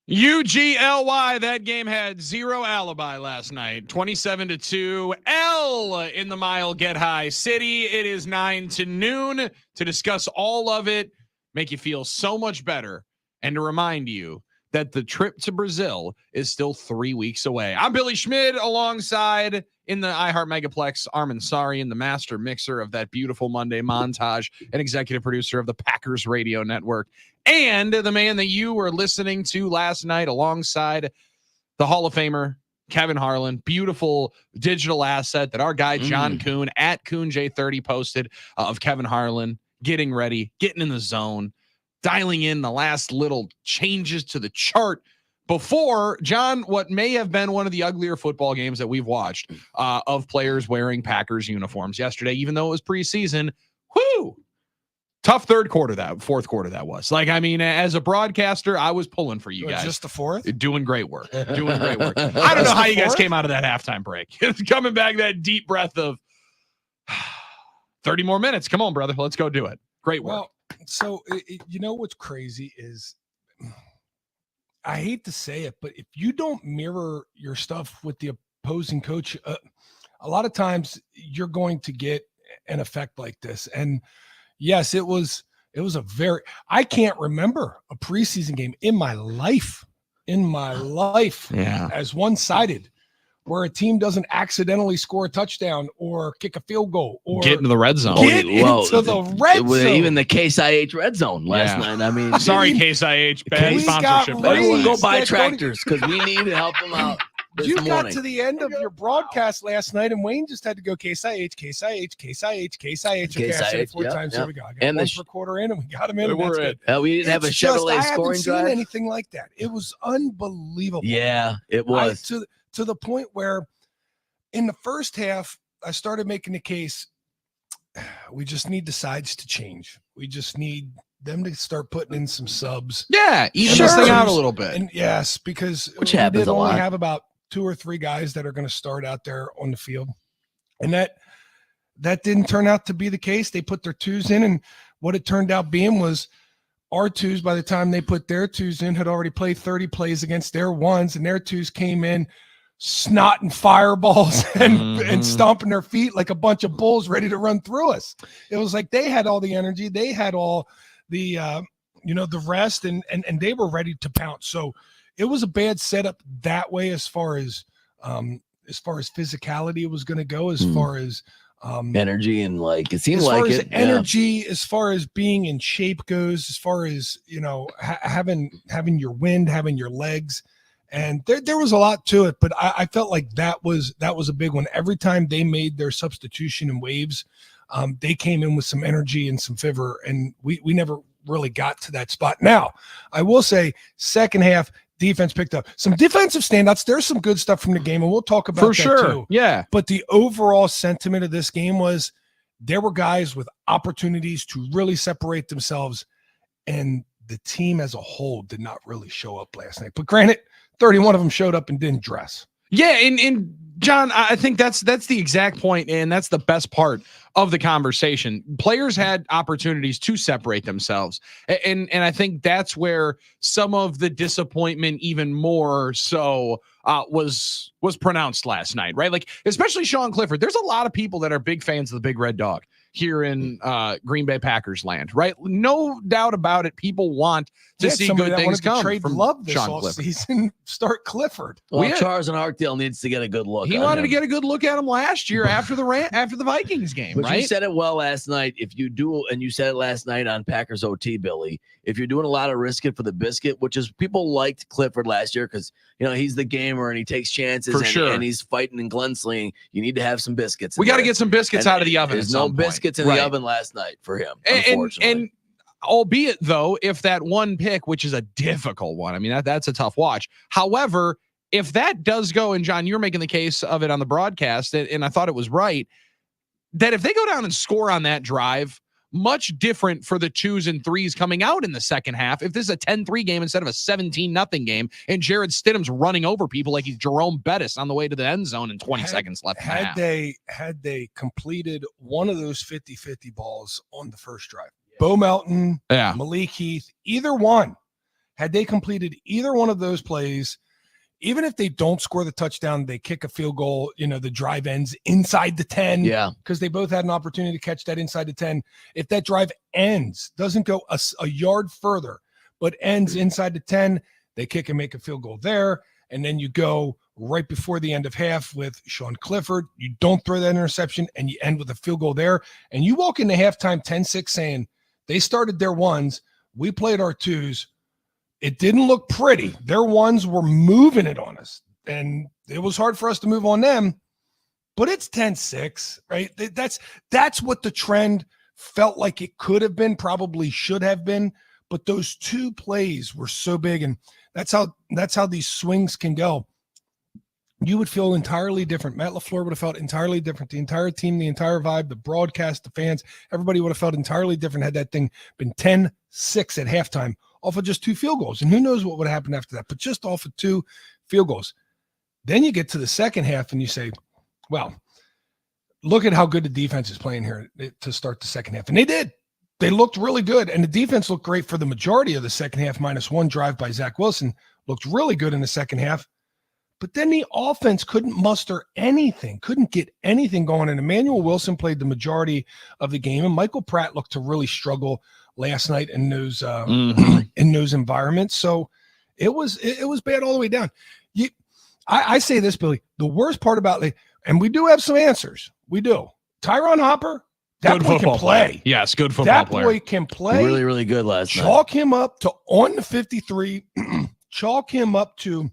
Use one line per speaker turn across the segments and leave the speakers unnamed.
UGLY, that game had zero alibi last night. 27-2. L in the Mile Get High City. It is 9 to noon to discuss all of it, make you feel so much better, and to remind you that the trip to Brazil is still 3 weeks away. I'm Billy Schmid, alongside in the iHeart Megaplex, Armin Sarian, the master mixer of that beautiful Monday montage, and executive producer of the Packers Radio Network, and the man that you were listening to last night alongside the Hall of Famer, Kevin Harlan. Beautiful digital asset that our guy, John Kuhn, at KuhnJ30 posted of Kevin Harlan getting ready, getting in the zone, dialing in the last little changes to the chart before, John, what may have been one of the uglier football games that we've watched of players wearing Packers uniforms yesterday, even though it was preseason. Whoo! Tough fourth quarter that was. Like, I mean, as a broadcaster, I was pulling for you guys.
Just the fourth?
Doing great work. I don't know how you guys came out of that halftime break. Coming back, that deep breath of 30 more minutes. Come on, brother. Let's go do it. Great work.
Well, so, you know what's crazy is, I hate to say it, but if you don't mirror your stuff with the opposing coach, a lot of times you're going to get an effect like this. And yes, it was I can't remember a preseason game in my life as one-sided, where a team doesn't accidentally score a touchdown or kick a field goal or
get into the red zone.
Into the red zone.
Even the Case IH red zone last night. I mean,
sorry, Case IH, bad sponsorship.
Everyone go buy tractors because we need to help them out.
You got to the end of your broadcast last night, and Wayne just had to go Case IH, Case IH, Case IH, Case IH. Okay, I said it 4 times. Here we go. I got one per quarter in, and we got him in.
We're in.
We didn't have a Chevrolet scoring drive.
I haven't seen anything like that. It was unbelievable.
Yeah, it was.
To the point where in the first half, I started making the case, we just need the sides to change. We just need them to start putting in some subs.
Yeah, even this thing out a little bit.
And yes, because
which happens a lot.
We only have about 2 or 3 guys that are going to start out there on the field. And that didn't turn out to be the case. They put their 2s in, and what it turned out being was our 2s, by the time they put their 2s in, had already played 30 plays against their 1s, and their 2s came in snotting fireballs and stomping their feet like a bunch of bulls ready to run through us. It was like they had all the energy. They had all the, the rest, and they were ready to pounce. So it was a bad setup that way as far as physicality was going to go, as far as
energy, and like it seemed
as
like
far as
it
energy, as far as being in shape goes, as far as having your wind, having your legs, and there was a lot to it. But I felt like that was a big one. Every time they made their substitution in waves, they came in with some energy and some fervor, and we never really got to that spot. Now, I will say, second half, defense picked up some defensive standouts. There's some good stuff from the game, and we'll talk about that too.
Yeah.
But the overall sentiment of this game was there were guys with opportunities to really separate themselves, and the team as a whole did not really show up last night. But granted, 31 of them showed up and didn't dress.
Yeah, and John, I think that's the exact point, and that's the best part of the conversation. Players had opportunities to separate themselves, and I think that's where some of the disappointment, even more so, was pronounced last night, right? Like, especially Sean Clifford. There's a lot of people that are big fans of the Big Red Dog here in Green Bay Packers land, right? No doubt about it. People want to see good things come from
Love this
Sean
offseason. Start Clifford.
Well, Charles and Arkdale needs to get a good look.
He wanted to get a good look at him last year after the Vikings game,
but
right?
You said it well last night. If you do, and you said it last night on Packers OT, Billy, if you're doing a lot of risk it for the biscuit, which is people liked Clifford last year because he's the gamer and he takes chances and he's fighting and gunslinging. You need to have some biscuits.
We got to get some biscuits out of the oven.
There's no biscuits in the oven last night for him, unfortunately.
And albeit though, if that one pick, which is a difficult one, I mean that's a tough watch. However, if that does go, and John, you're making the case of it on the broadcast, and I thought it was right, that if they go down and score on that drive, much different for the 2s and 3s coming out in the second half. If this is a 10-3 game instead of a 17-0 game, and Jared Stidham's running over people like he's Jerome Bettis on the way to the end zone and 20 seconds left.
Had they completed one of those 50-50 balls on the first drive, Bo Melton, Malik Heath, either one Had they completed either one of those plays, even if they don't score the touchdown, they kick a field goal, the drive ends inside the 10.
Yeah.
Because they both had an opportunity to catch that inside the 10. If that drive ends, doesn't go a yard further, but ends inside the 10, they kick and make a field goal there. And then you go right before the end of half with Sean Clifford. You don't throw that interception, and you end with a field goal there. And you walk into halftime 10-6 saying, they started their ones, we played our twos. It didn't look pretty. Their ones were moving it on us, and it was hard for us to move on them. But it's 10-6, right? That's what the trend felt like it could have been, probably should have been. But those two plays were so big, and that's how these swings can go. You would feel entirely different. Matt LaFleur would have felt entirely different. The entire team, the entire vibe, the broadcast, the fans, everybody would have felt entirely different had that thing been 10-6 at halftime off of just two field goals. And who knows what would have happened after that, but just off of two field goals. Then you get to the second half and you say, well, look at how good the defense is playing here to start the second half. And they did. They looked really good. And the defense looked great for the majority of the second half, minus one drive by Zach Wilson. Looked really good in the second half. But then the offense couldn't muster anything, couldn't get anything going. And Emmanuel Wilson played the majority of the game. And Michael Pratt looked to really struggle last night in those in those environments. So it was bad all the way down. I say this, Billy, the worst part about it, and we do have some answers. We do. Tyron Hopper, that boy can play.
Yes, good football player.
That boy can play.
Really, really good last night.
Chalk him up to on the 53. Chalk him up to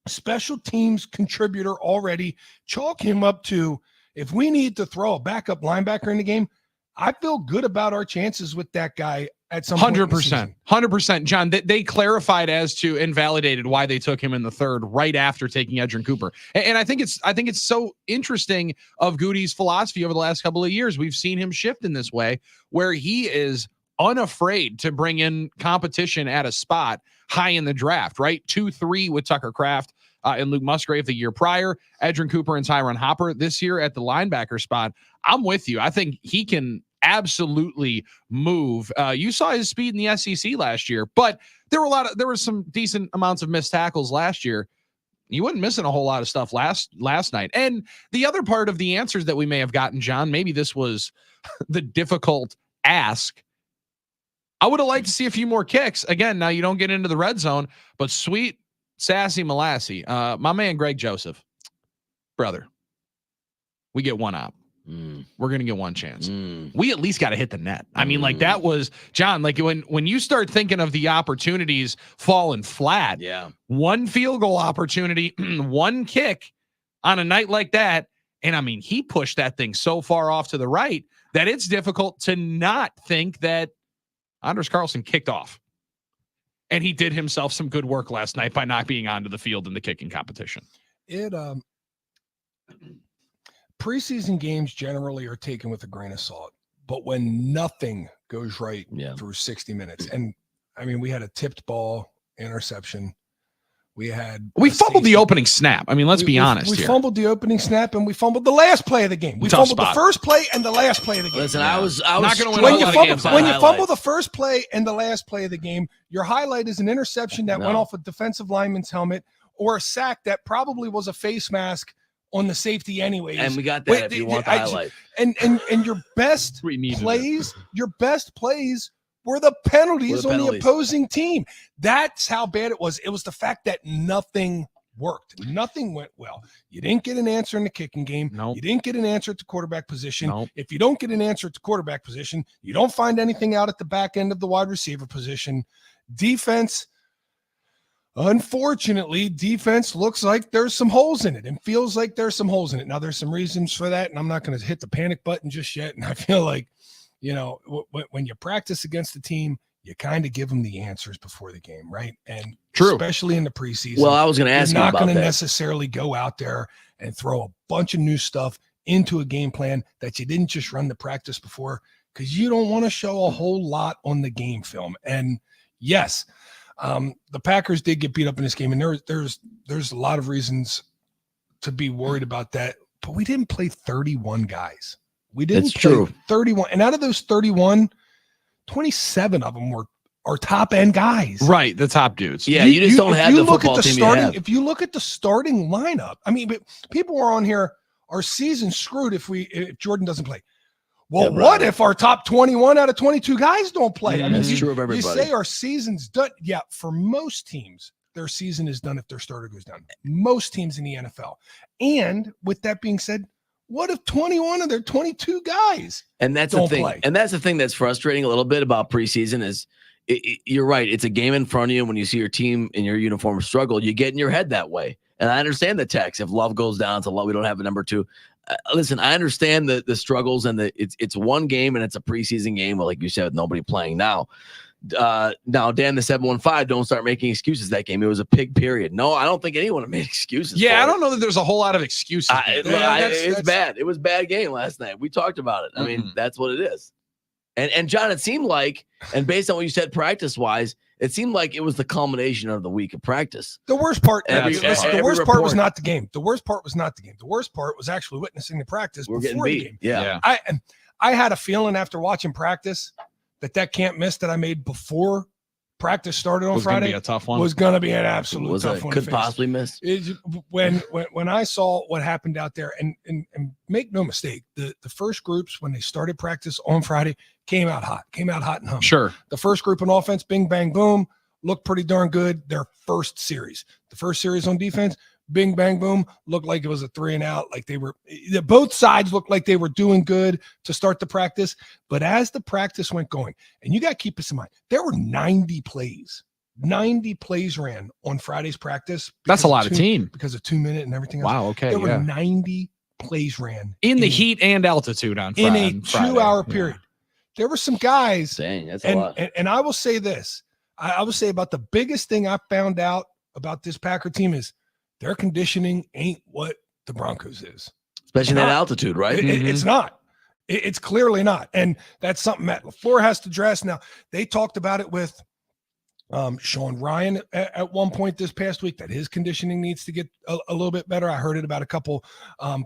special teams contributor already. Chalk him up to, if we need to throw a backup linebacker in the game, I feel good about our chances with that guy at some
100%. 100%. John, they clarified as to invalidated why they took him in the third right after taking Edgerrin Cooper. And I think it's so interesting of Goody's philosophy over the last couple of years. We've seen him shift in this way where he is unafraid to bring in competition at a spot high in the draft, right? 2-3 with Tucker Kraft and Luke Musgrave the year prior, Edgerrin Cooper and Tyron Hopper this year at the linebacker spot. I'm with you. I think he can absolutely move. You saw his speed in the SEC last year, but there were some decent amounts of missed tackles last year. You wasn't missing a whole lot of stuff last night. And the other part of the answers that we may have gotten, John, maybe this was the difficult ask. I would have liked to see a few more kicks. Again, now you don't get into the red zone, but sweet Sassy Molassie, my man Greg Joseph, brother, we get one op. We're going to get one chance. We at least got to hit the net. I mean, like that was, John, like when you start thinking of the opportunities falling flat, one field goal opportunity, one kick on a night like that. And I mean, he pushed that thing so far off to the right that it's difficult to not think that Anders Carlson kicked off. And he did himself some good work last night by not being onto the field in the kicking competition.
Preseason games generally are taken with a grain of salt, but when nothing goes right through 60 minutes, and I mean, we had a tipped ball interception. We fumbled the
opening snap. I mean, let's be honest.
We fumbled the opening snap, and we fumbled the last play of the game. We fumbled the first play and the last play of the game.
Listen, I was
not going to
win a lot of games. When you fumble the first play and the last play of the game, your highlight is an interception that went off a defensive lineman's helmet or a sack that probably was a face mask on the safety anyways.
And we got that if you want the highlight.
And your best plays were the penalties on the opposing team. That's how bad it was. It was the fact that nothing worked. Nothing went well. You didn't get an answer in the kicking game.
Nope.
You didn't get an answer at the quarterback position.
Nope.
If you don't get an answer at the quarterback position, you don't find anything out at the back end of the wide receiver position. Defense, unfortunately, looks like there's some holes in it and feels like there's some holes in it. Now, there's some reasons for that, and I'm not going to hit the panic button just yet. And I feel like, when you practice against the team, you kind of give them the answers before the game, right? And especially in the preseason.
Well, I was going to ask you about that.
You're not going to necessarily go out there and throw a bunch of new stuff into a game plan that you didn't just run the practice before, because you don't want to show a whole lot on the game film. And yes, the Packers did get beat up in this game, and there's a lot of reasons to be worried about that. But we didn't play 31 guys. We didn't play 31. And out of those 31, 27 of them were are top end guys.
Right, the top dudes.
Yeah, you just don't have the football team you have.
If you look at the starting lineup, I mean, people are on here, our season's screwed if Jordan doesn't play. Well, what if our top 21 out of 22 guys don't play? I mean,
that's true of everybody.
You say our season's done. Yeah, for most teams, their season is done if their starter goes down. Most teams in the NFL. And with that being said, what if 21 of their 22 guys
and that's
don't
the thing
play?
And that's the thing that's frustrating a little bit about preseason is you're right. It's a game in front of you. When you see your team in your uniform struggle, you get in your head that way. And I understand the text. If Love goes down to Love, we don't have a number 2. Listen, I understand the struggles and it's one game and it's a preseason game. Like you said, with nobody playing now. Now, Dan, the 715, don't start making excuses that game. It was a pig period. No, I don't think anyone made excuses.
Yeah, I don't know that there's a whole lot of excuses.
It's bad. It was a bad game last night. We talked about it. I mean, that's what it is. And John, it seemed like, and based on what you said practice-wise, it seemed like it was the culmination of the week of practice.
The worst part,
the
worst part was not the game. The worst part was not the game. The worst part was actually witnessing the practice before the game.
Yeah.
I had a feeling after watching practice that can't miss that I made before practice started on Friday
gonna be a tough one.
Was going to be an absolute tough one.
Could possibly miss.
When I saw what happened out there, and make no mistake, the first groups when they started practice on Friday came out hot and humming.
Sure.
The first group on offense, bing, bang, boom, looked pretty darn good. Their first series. The first series on defense, bing, bang, boom, looked like it was a 3 and out. Like both sides looked like they were doing good to start the practice. But as the practice went going, and you got to keep this in mind, there were 90 plays. 90 plays ran on Friday's practice.
That's a lot of team.
Because of 2 minute and everything else.
Wow, okay.
There were 90 plays ran.
In the heat and altitude on Friday.
In a 2-hour period. There were some guys.
Dang, that's a lot.
And I will say this. I will say about the biggest thing I found out about this Packer team is their conditioning ain't what the Broncos is.
Especially that altitude, right?
It's not. It's clearly not. And that's something Matt LaFleur has to address. Now, they talked about it with Sean Ryan at one point this past week, that his conditioning needs to get a little bit better. I heard it about a couple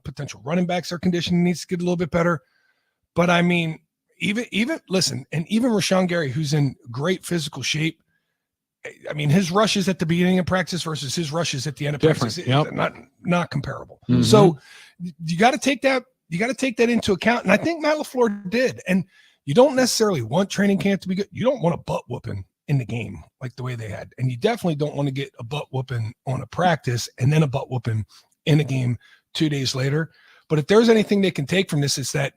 potential running backs. Their conditioning needs to get a little bit better. But I mean, even listen, and even Rashawn Gary, who's in great physical shape, I mean, his rushes at the beginning of practice versus his rushes at the end of practice, not comparable.
Mm-hmm.
So you got to take that. You got to take that into account. And I think Matt LaFleur did. And you don't necessarily want training camp to be good. You don't want a butt whooping in the game like the way they had. And you definitely don't want to get a butt whooping on a practice and then a butt whooping in a game 2 days later. But if there's anything they can take from this, it's that,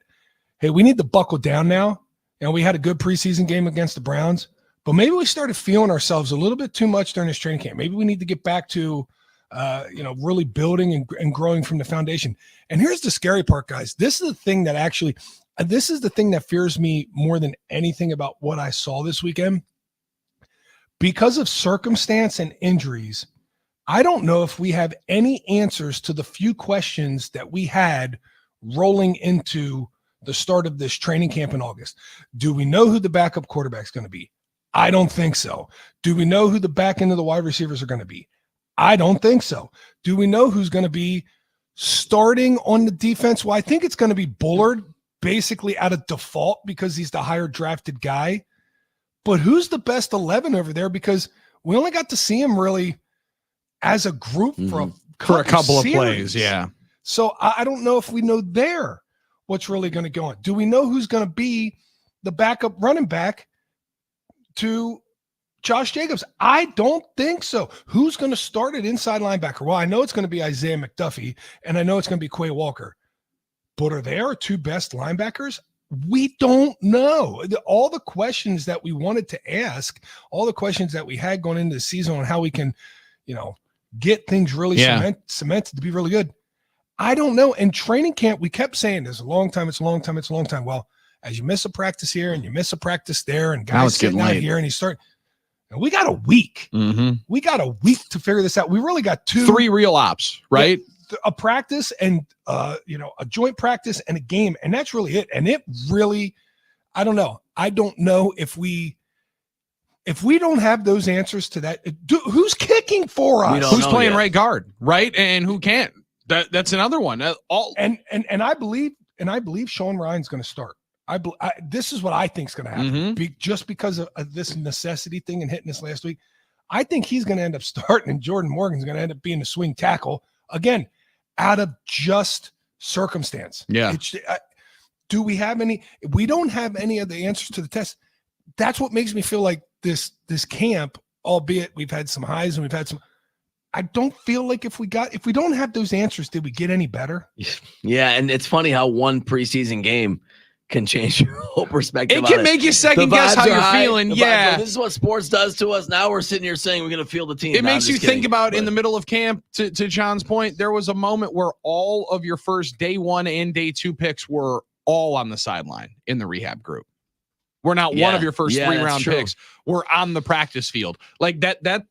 hey, we need to buckle down now. And we had a good preseason game against the Browns. But maybe we started feeling ourselves a little bit too much during this training camp. Maybe we need to get back to, really building and growing from the foundation. And here's the scary part, guys. This is the thing that fears me more than anything about what I saw this weekend. Because of circumstance and injuries, I don't know if we have any answers to the few questions that we had rolling into the start of this training camp in August. Do we know who the backup quarterback is going to be? I don't think so. Do we know who the back end of the wide receivers are going to be? I don't think so. Do we know who's going to be starting on the defense? Well, I think it's going to be Bullard basically out of default because he's the higher drafted guy. But who's the best 11 over there? Because we only got to see him really as a group for a couple of plays.
Yeah.
So I don't know if we know there what's really going to go on. Do we know who's going to be the backup running back to Josh Jacobs? I don't think so. Who's going to start at inside linebacker? Well, I know it's going to be Isaiah McDuffie, and I know it's going to be Quay Walker. But are they our two best linebackers? We don't know. All the questions that we wanted to ask, all the questions that we had going into the season on how we can, get things really cemented to be really good. I don't know. In training camp, we kept saying there's a long time, it's a long time, it's a long time. Well, as you miss a practice here and you miss a practice there, and guys sitting out here and and we got a week.
Mm-hmm.
We got a week to figure this out. We really got
3 real ops, right?
A practice and a joint practice and a game, and that's really it. And it really, I don't know. I don't know if we don't have those answers to that. Who's kicking for us?
Who's playing right guard, right? And who can't? That's another one.
And I believe Sean Ryan's going to start. This is what I think is going to happen. Just because of this necessity thing and hitting this last week, I think he's going to end up starting, and Jordan Morgan's going to end up being a swing tackle again, out of just circumstance.
Yeah.
Do we have any? We don't have any of the answers to the test. That's what makes me feel like this camp, albeit we've had some highs and we've had some. I don't feel like if we don't have those answers, did we get any better?
Yeah, and it's funny how one preseason game can change your whole perspective.
It can make you second guess how you're feeling. Yeah.
This is what sports does to us. Now we're sitting here saying we're going to feel the team.
It makes you think about in the middle of camp, to John's point, there was a moment where all of your first day 1 and day 2 picks were all on the sideline in the rehab group. We're not one of your first 3-round picks. We're on the practice field. Like that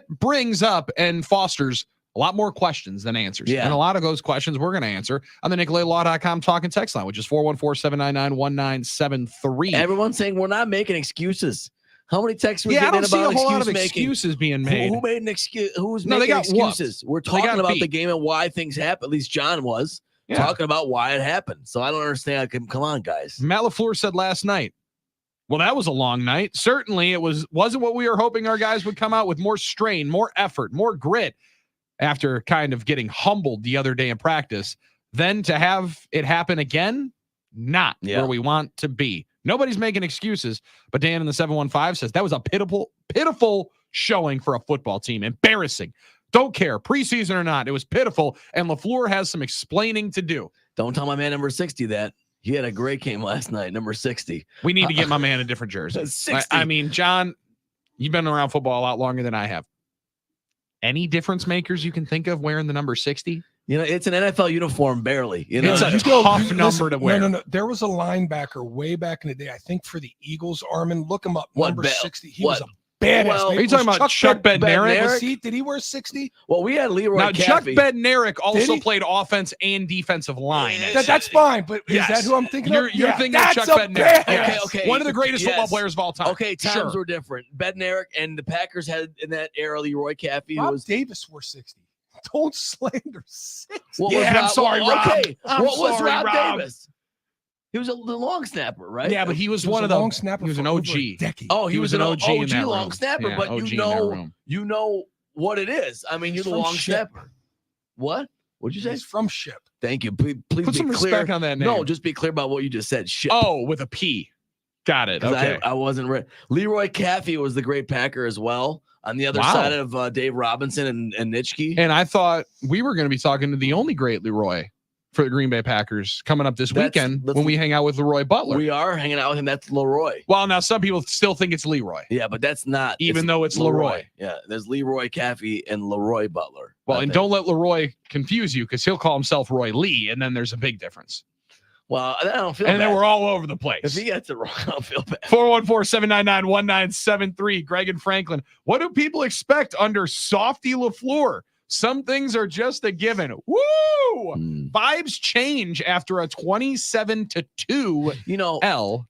brings up and fosters a lot more questions than answers.
Yeah.
And a lot of those questions we're going to answer on the NicoletLaw.com talking text line, which is 414-799-1973.
Everyone's saying we're not making excuses. How many texts we getting
I don't see
about
a whole lot of excuses being made.
Who made an excuse? Who's making excuses? We're talking about the game and why things happen. At least John was talking about why it happened. So I don't understand. Come on, guys.
Matt LaFleur said last night, well, that was a long night. Certainly it wasn't what we were hoping our guys would come out with. More strain, more effort, more grit. After kind of getting humbled the other day in practice, then to have it happen again, not where we want to be. Nobody's making excuses, but Dan in the 715 says that was a pitiful showing for a football team. Embarrassing. Don't care, preseason or not. It was pitiful, and LaFleur has some explaining to do.
Don't tell my man number 60 that. He had a great game last night, number 60.
We need to get my man a different jersey.
60.
I mean, John, you've been around football a lot longer than I have. Any difference makers you can think of wearing the number 60?
You know, it's an NFL uniform, barely. You know,
it's a tough number to wear.
No. There was a linebacker way back in the day, I think for the Eagles, Armin. Look him up. Number 60. He was a badass.
Well, are you talking about Chuck Bednarik?
Did he wear 60?
Well, we had Leroy
Now,
Caffey.
Chuck Bednarik also played offense and defensive line.
That's fine, but is that who I'm thinking of?
You're thinking of Chuck Bednarik.
Okay.
One of the greatest football players of all time.
Okay, times were different. Bednarik and the Packers had in that era Leroy Caffey.
Rob Davis wore 60. Don't slander 60.
I'm sorry, Rob.
Okay, what was Rob Davis? He was the long snapper, right?
Yeah, but he was one of the
long snapper.
He was an OG.
Oh, he was an OG
in that
long
room.
snapper.
Yeah,
but
OG
you know what it is. I mean, you're the long snapper. What? What'd you say?
He's from Ship.
Thank you. Please
Put
be
some
clear.
respect on that name.
No, just be clear about what you just said. Ship.
Oh, with a P. Got it. Okay.
I wasn't ready. Leroy Caffey was the great Packer as well. On the other side of Dave Robinson and Nitschke.
And I thought we were going to be talking to the only great Leroy for the Green Bay Packers coming up this weekend when we hang out with Leroy Butler.
We are hanging out with him. That's Leroy.
Well, now some people still think it's Leroy.
Yeah, but that's not.
Even though it's Leroy.
Yeah, there's Leroy Caffey and Leroy Butler.
Well, and don't let Leroy confuse you because he'll call himself Roy Lee, and then there's a big difference.
Well, I don't feel bad.
And then we're all over the place.
If he gets it wrong, I don't feel bad.
414-799-1973. Greg and Franklin. What do people expect under Softy LaFleur? Some things are just a given. Woo! Vibes change after a 27-2 L.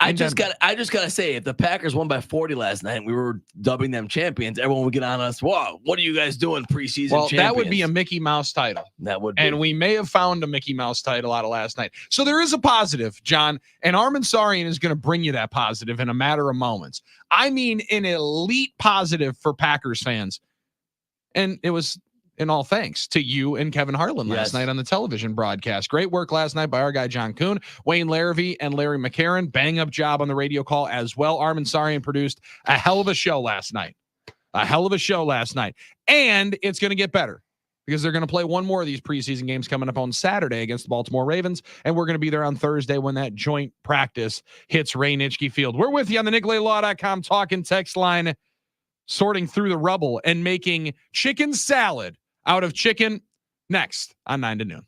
I just gotta say, if the Packers won by 40 last night and we were dubbing them champions, everyone would get on us. Wow, what are you guys doing preseason?
Well,
champions?
That would be a Mickey Mouse title.
That would be.
And we may have found a Mickey Mouse title out of last night. So there is a positive, John, and Armin Sarian is going to bring you that positive in a matter of moments. I mean, an elite positive for Packers fans. And it was in all thanks to you and Kevin Harlan last night on the television broadcast. Great work last night by our guy, John Kuhn, Wayne Larrivee, and Larry McCarron. Bang up job on the radio call as well. Armin Sarian produced a hell of a show last night. And it's going to get better because they're going to play one more of these preseason games coming up on Saturday against the Baltimore Ravens. And we're going to be there on Thursday when that joint practice hits Ray Nitschke Field. We're with you on the NicoletLaw.com talking text line, sorting through the rubble and making chicken salad out of chicken next on 9 to Noon.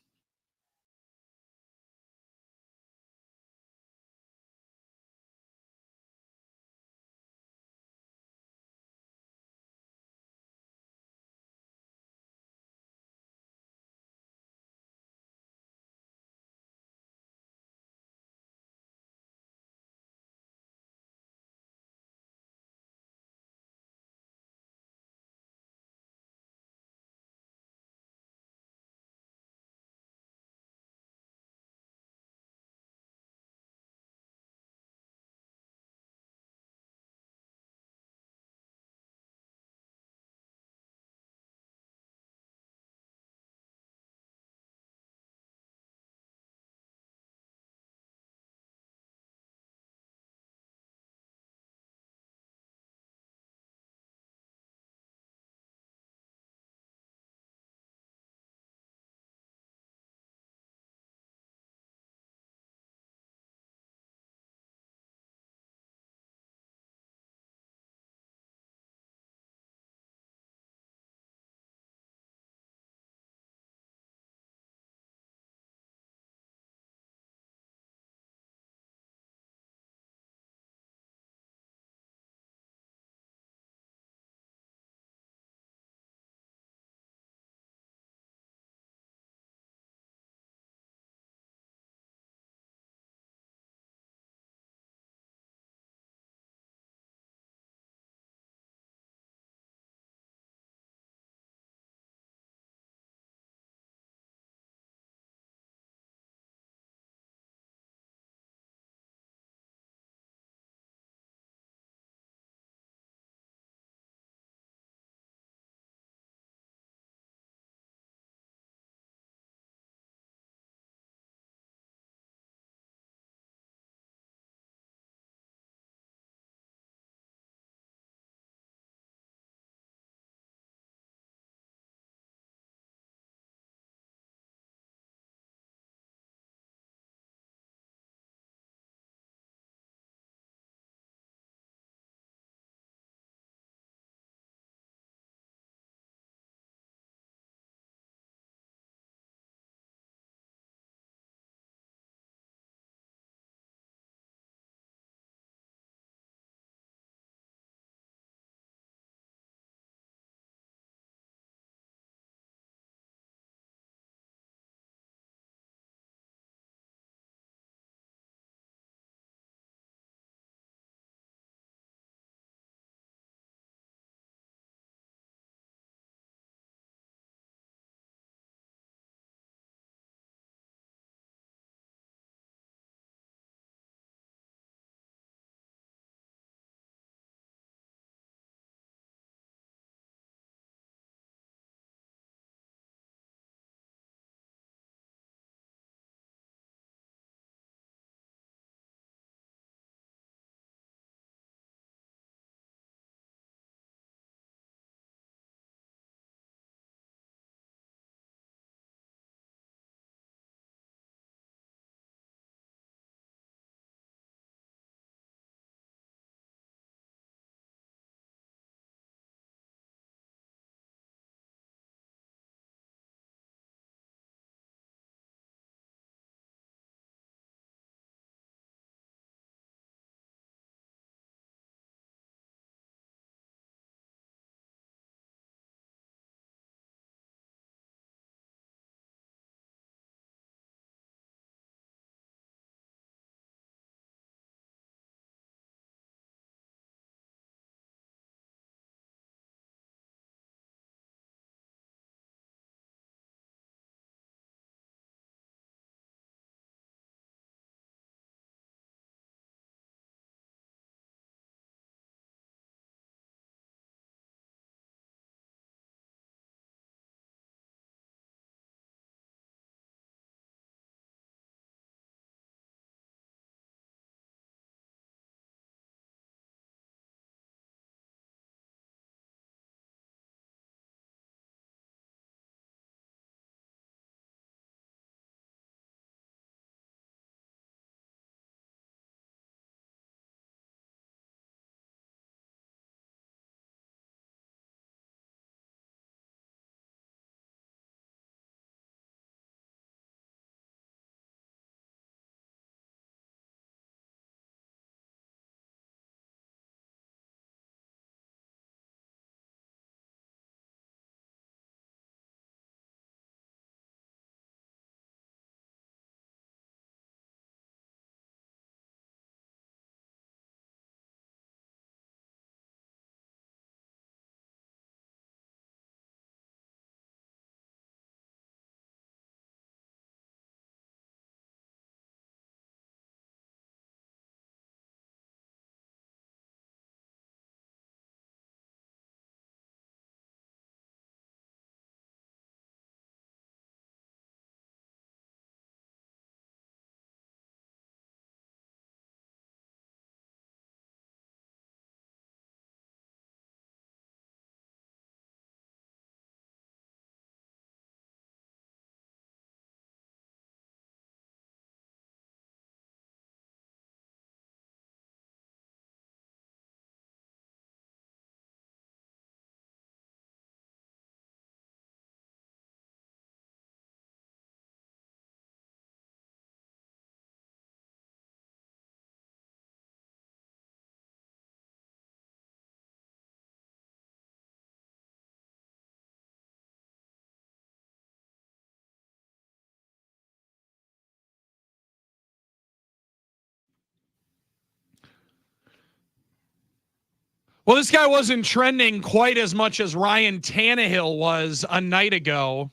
Well, this guy wasn't trending quite as much as Ryan Tannehill was a night ago.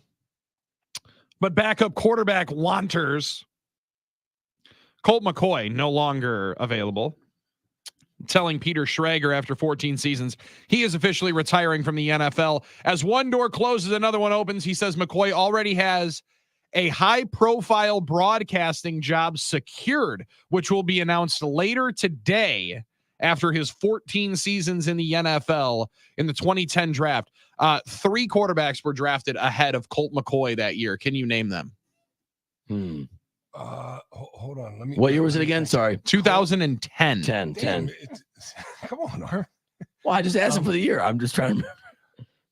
But backup quarterback wanters. Colt McCoy no longer available. Telling Peter Schrager after 14 seasons, he is officially retiring from the NFL. As one door closes, another one opens. He says McCoy already has a high-profile broadcasting job secured, which will be announced later today after his 14 seasons in the NFL in the 2010 draft. 3 quarterbacks were drafted ahead of Colt McCoy that year. Can you name them?
Hold on. Let me.
What year was it again? Sorry.
2010.
10.
Come on, Arm.
Well, I just asked him for the year. I'm just trying to remember.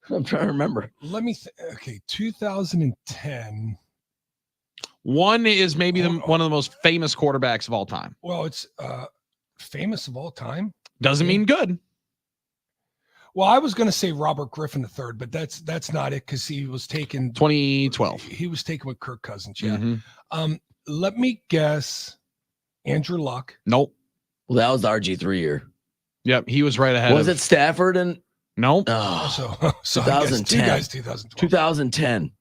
I'm trying to remember.
Let me okay, 2010.
One is maybe one of the most famous quarterbacks of all time.
Well, it's famous of all time.
Doesn't mean good.
Well, I was going to say Robert Griffin III, but that's not it because he was taken
2012.
He was taken with Kirk Cousins. Yeah. Let me guess. Andrew Luck.
Nope.
Well, that was the RG3 year.
Yep, he was right ahead.
Was it Stafford and?
Nope.
Oh,
so
2010.
2012.
2010.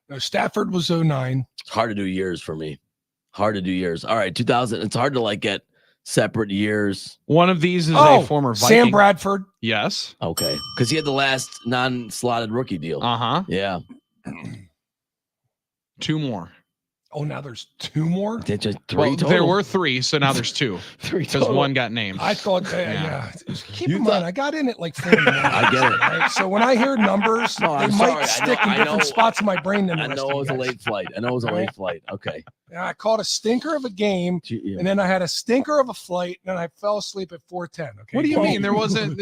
No, Stafford was 09.
It's hard to do years for me. Hard to do years. All right, 2000. It's hard to like get separate years.
One of these is a former Viking.
Sam Bradford.
Yes.
Okay, because he had the last non-slotted rookie deal. Yeah.
2 more.
Oh, now there's 2 more?
Just 3
well,
total.
there were 3, so now there's 2.
3
because 1 got named.
I thought, keep in mind, I got in at like 4 in the morning.
I get it.
Right? So when I hear numbers, they might stick in different spots in my brain than the
I
rest
know
of
it was
you
a
guys.
late flight. I know it was a late flight. Okay.
And I caught a stinker of a game, and then I had a stinker of a flight, and then I fell asleep at 4:10. Okay.
What do you mean? There wasn't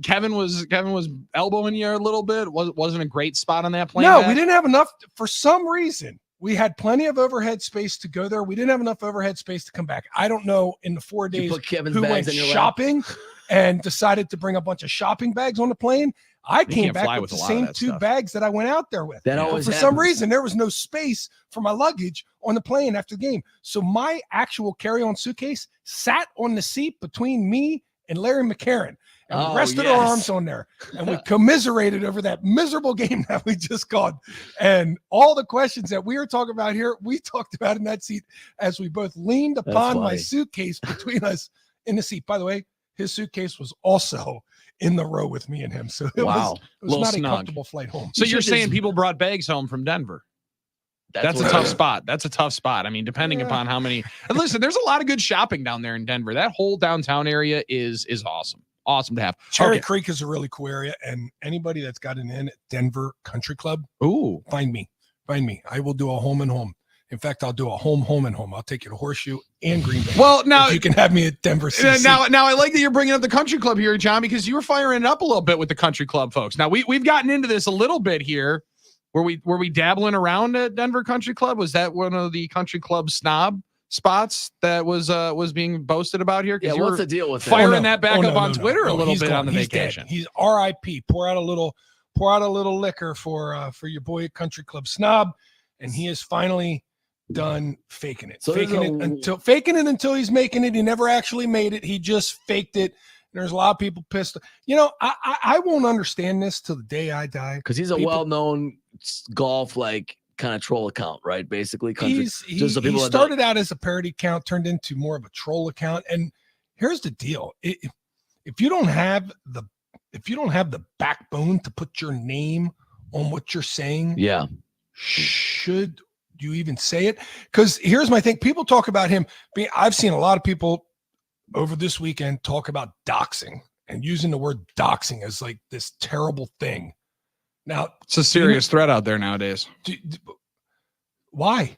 Kevin was elbowing you a little bit. Wasn't a great spot on that plane.
No, we didn't have enough for some reason. We had plenty of overhead space to go there. We didn't have enough overhead space to come back. I don't know in the 4 days who went shopping and decided to bring a bunch of shopping bags on the plane. I came back with the same 2 bags that I went out there with.
That always
for some reason, there was no space for my luggage on the plane after the game. So my actual carry-on suitcase sat on the seat between me and Larry McCarron. And we rested our arms on there. And we commiserated over that miserable game that we just got. And all the questions that we were talking about here, we talked about in that seat as we both leaned upon my suitcase between us in the seat. By the way, his suitcase was also in the row with me and him. So it was not a comfortable flight home.
So you're saying people brought bags home from Denver? That's a tough spot. That's a tough spot. I mean, depending upon how many. And listen, there's a lot of good shopping down there in Denver. That whole downtown area is awesome. Awesome to have.
Cherry Creek is a really cool area, and anybody that's got an in at Denver Country Club, find me. I will do a home and home. In fact, I'll do a home and home. I'll take you to Horseshoe and Green Bay.
Well, now
you can have me at Denver CC.
Now I like that you're bringing up the Country Club here, John, because you were firing it up a little bit with the Country Club folks. Now we've gotten into this a little bit here. Were we dabbling around at Denver Country Club? Was that one of the Country Club snob spots that was being boasted about here?
Yeah, what's the deal with
firing that back up on Twitter a little bit on the vacation?
He's RIP. Pour out a little liquor for your boy at Country Club Snob, and he is finally done faking it.
So
faking it until he's making it. He never actually made it. He just faked it. There's a lot of people pissed. You know, I won't understand this till the day I die.
Because he's a well-known golf kind of troll account, right? Basically,
he started out as a parody account, turned into more of a troll account. And here's the deal: if you don't have the backbone to put your name on what you're saying, should you even say it? Because here's my thing: people talk about him. I've seen a lot of people over this weekend talk about doxing and using the word doxing as like this terrible thing. Now
it's a serious threat out there nowadays.
Why?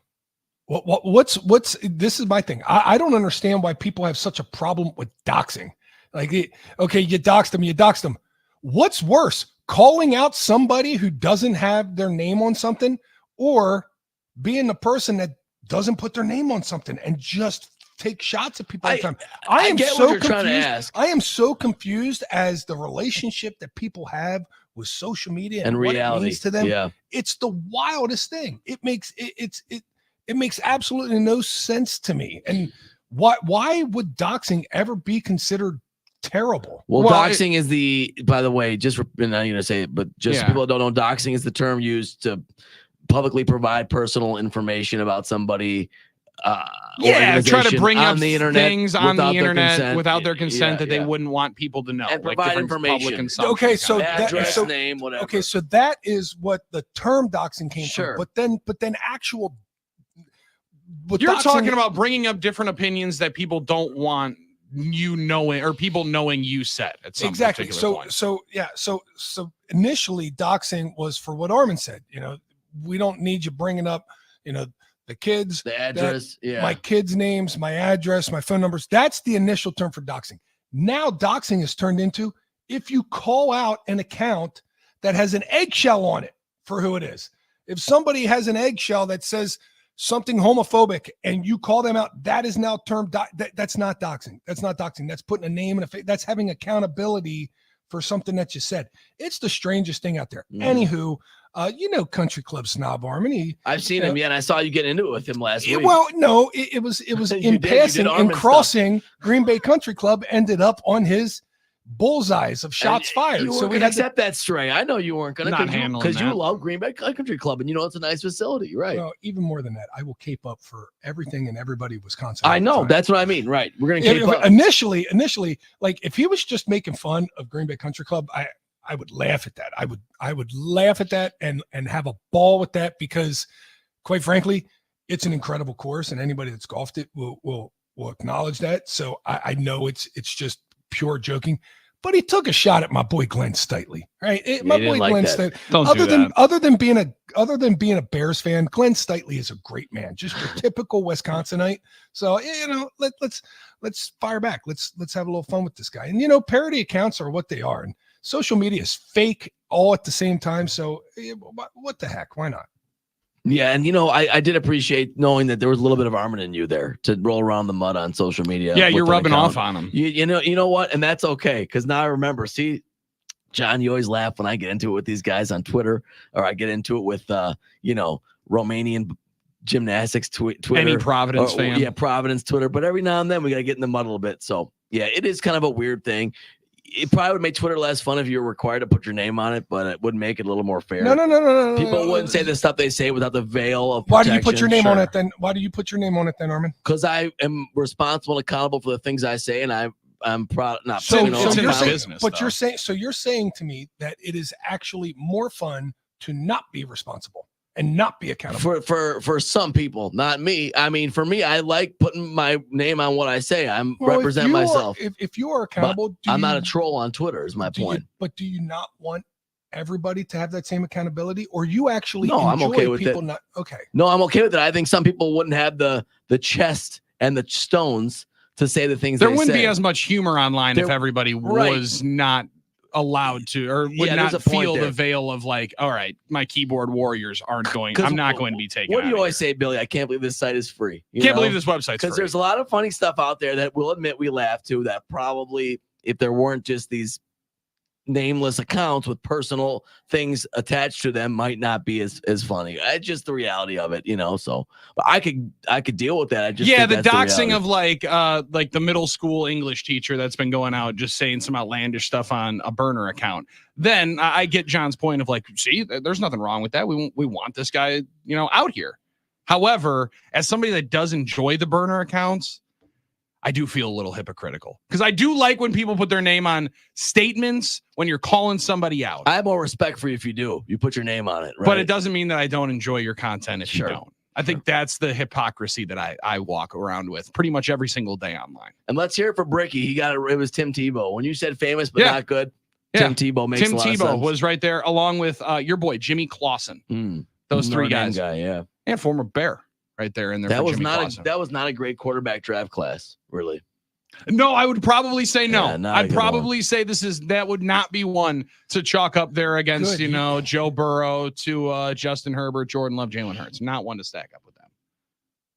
What's this is my thing. I don't understand why people have such a problem with doxing. Like, okay, you doxed them. What's worse, calling out somebody who doesn't have their name on something, or being the person that doesn't put their name on something and just take shots at people all the time? I am
get
so
what you're
confused.
Trying to ask.
I am so confused as the relationship that people have with social media and reality what it means to them.
Yeah.
It's the wildest thing. It makes it makes absolutely no sense to me. And why would doxing ever be considered terrible.
Well, doxing is by the way, just for, and I'm going to say it, but just so people that don't know, doxing is the term used to publicly provide personal information about somebody.
Try to bring up
the internet
things on the internet without their consent that they wouldn't want people to know,
and provide information.
Okay, so
address, name, whatever.
Okay, so that is what the term doxing came
from.
But then actual.
You're talking about bringing up different opinions that people don't want you knowing, or people knowing you said at some particular point.
So initially doxing was for what Armin said. We don't need you bringing up, the kids,
the address,
my kids' names, my address, my phone numbers. That's the initial term for doxing. Now doxing is turned into if you call out an account that has an eggshell on it for who it is. If somebody has an eggshell that says something homophobic and you call them out, that is now termed that's not doxing. That's not doxing. That's putting a name and a face. That's having accountability for something that you said. It's the strangest thing out there. Anywho, Country Club Snob Armin.
I've seen him, and I saw you get into it with him last week.
Well, no, it was in passing, in crossing Green Bay Country Club, ended up on his bullseyes of shots fired.
So we accept that stray. I know you weren't going to
handle
because you love Green Bay Country Club, and it's a nice facility, right?
Well, even more than that, I will cape up for everything and everybody in Wisconsin.
I know, that's what I mean, right? We're going to cape up.
Initially, like if he was just making fun of Green Bay Country Club, I would laugh at that. I would laugh at that and have a ball with that because, quite frankly, it's an incredible course, and anybody that's golfed it will acknowledge that. So I know it's just pure joking. But he took a shot at my boy Glenn Stitley, right? My boy Glenn Stitley. Other than being a Bears fan, Glenn Stitley is a great man, just a typical Wisconsinite. So let's fire back. Let's have a little fun with this guy. And parody accounts are what they are, and social media is fake all at the same time. So what the heck? Why not?
Yeah, and I did appreciate knowing that there was a little bit of Armin in you there to roll around the mud on social media.
Yeah, you're rubbing off on him.
You know what? And that's okay, because now I remember. See, John, you always laugh when I get into it with these guys on Twitter, or I get into it with Romanian gymnastics Twitter.
Any Providence fan.
Yeah, Providence Twitter. But every now and then we got to get in the mud a little bit. So yeah, it is kind of a weird thing. It probably would make Twitter less fun if you were required to put your name on it, but it would make it a little more fair.
No.
People wouldn't say the stuff they say without the veil of protection.
Why do you put your name on it then? Why do you put your name on it then, Armin?
Because I am responsible and accountable for the things I say, and I'm proud. Not
so
you're saying,
business, but you're saying to me that it is actually more fun to not be responsible and not be accountable
for some people, not me. I mean, for me, I like putting my name on what I say. I'm represent myself.
If you are accountable,
I'm not a troll on Twitter. Is my point.
But do you not want everybody to have that same accountability, or you actually?
No, I'm okay with
people
it.
Not okay.
No, I'm okay with it. I think some people wouldn't have the chest and the stones to say the things.
There wouldn't be as much humor online if everybody was not allowed to, or would not feel the veil of like, all right, my keyboard warriors aren't going, I'm not going to be taken.
What do you always say, Billy? I can't believe this site is free.
Can't believe this website's free.
Because there's a lot of funny stuff out there that we'll admit we laugh to, that probably, if there weren't just these nameless accounts with personal things attached to them, might not be as funny. It's just the reality of it, so but I could deal with that. I just
the doxing of like the middle school English teacher that's been going out just saying some outlandish stuff on a burner account. Then I get John's point of like, see, there's nothing wrong with that. We want this guy out here. However, as somebody that does enjoy the burner accounts, I do feel a little hypocritical, because I do like when people put their name on statements when you're calling somebody out.
I have more respect for you if you do. You put your name on it, right?
But it doesn't mean that I don't enjoy your content if you don't. I think that's the hypocrisy that I walk around with pretty much every single day online.
And let's hear it for Bricky. It was Tim Tebow. When you said famous but not good, Tim Tebow makes a lot of sense. Tim Tebow was
right there along with your boy, Jimmy Clausen. Those three guys. And former Bear. Right there in there. That
was not a great quarterback draft class, really.
No, I would probably say no. I'd probably say that would not be one to chalk up there against, Joe Burrow to Justin Herbert, Jordan Love, Jalen Hurts. Not one to stack up with them.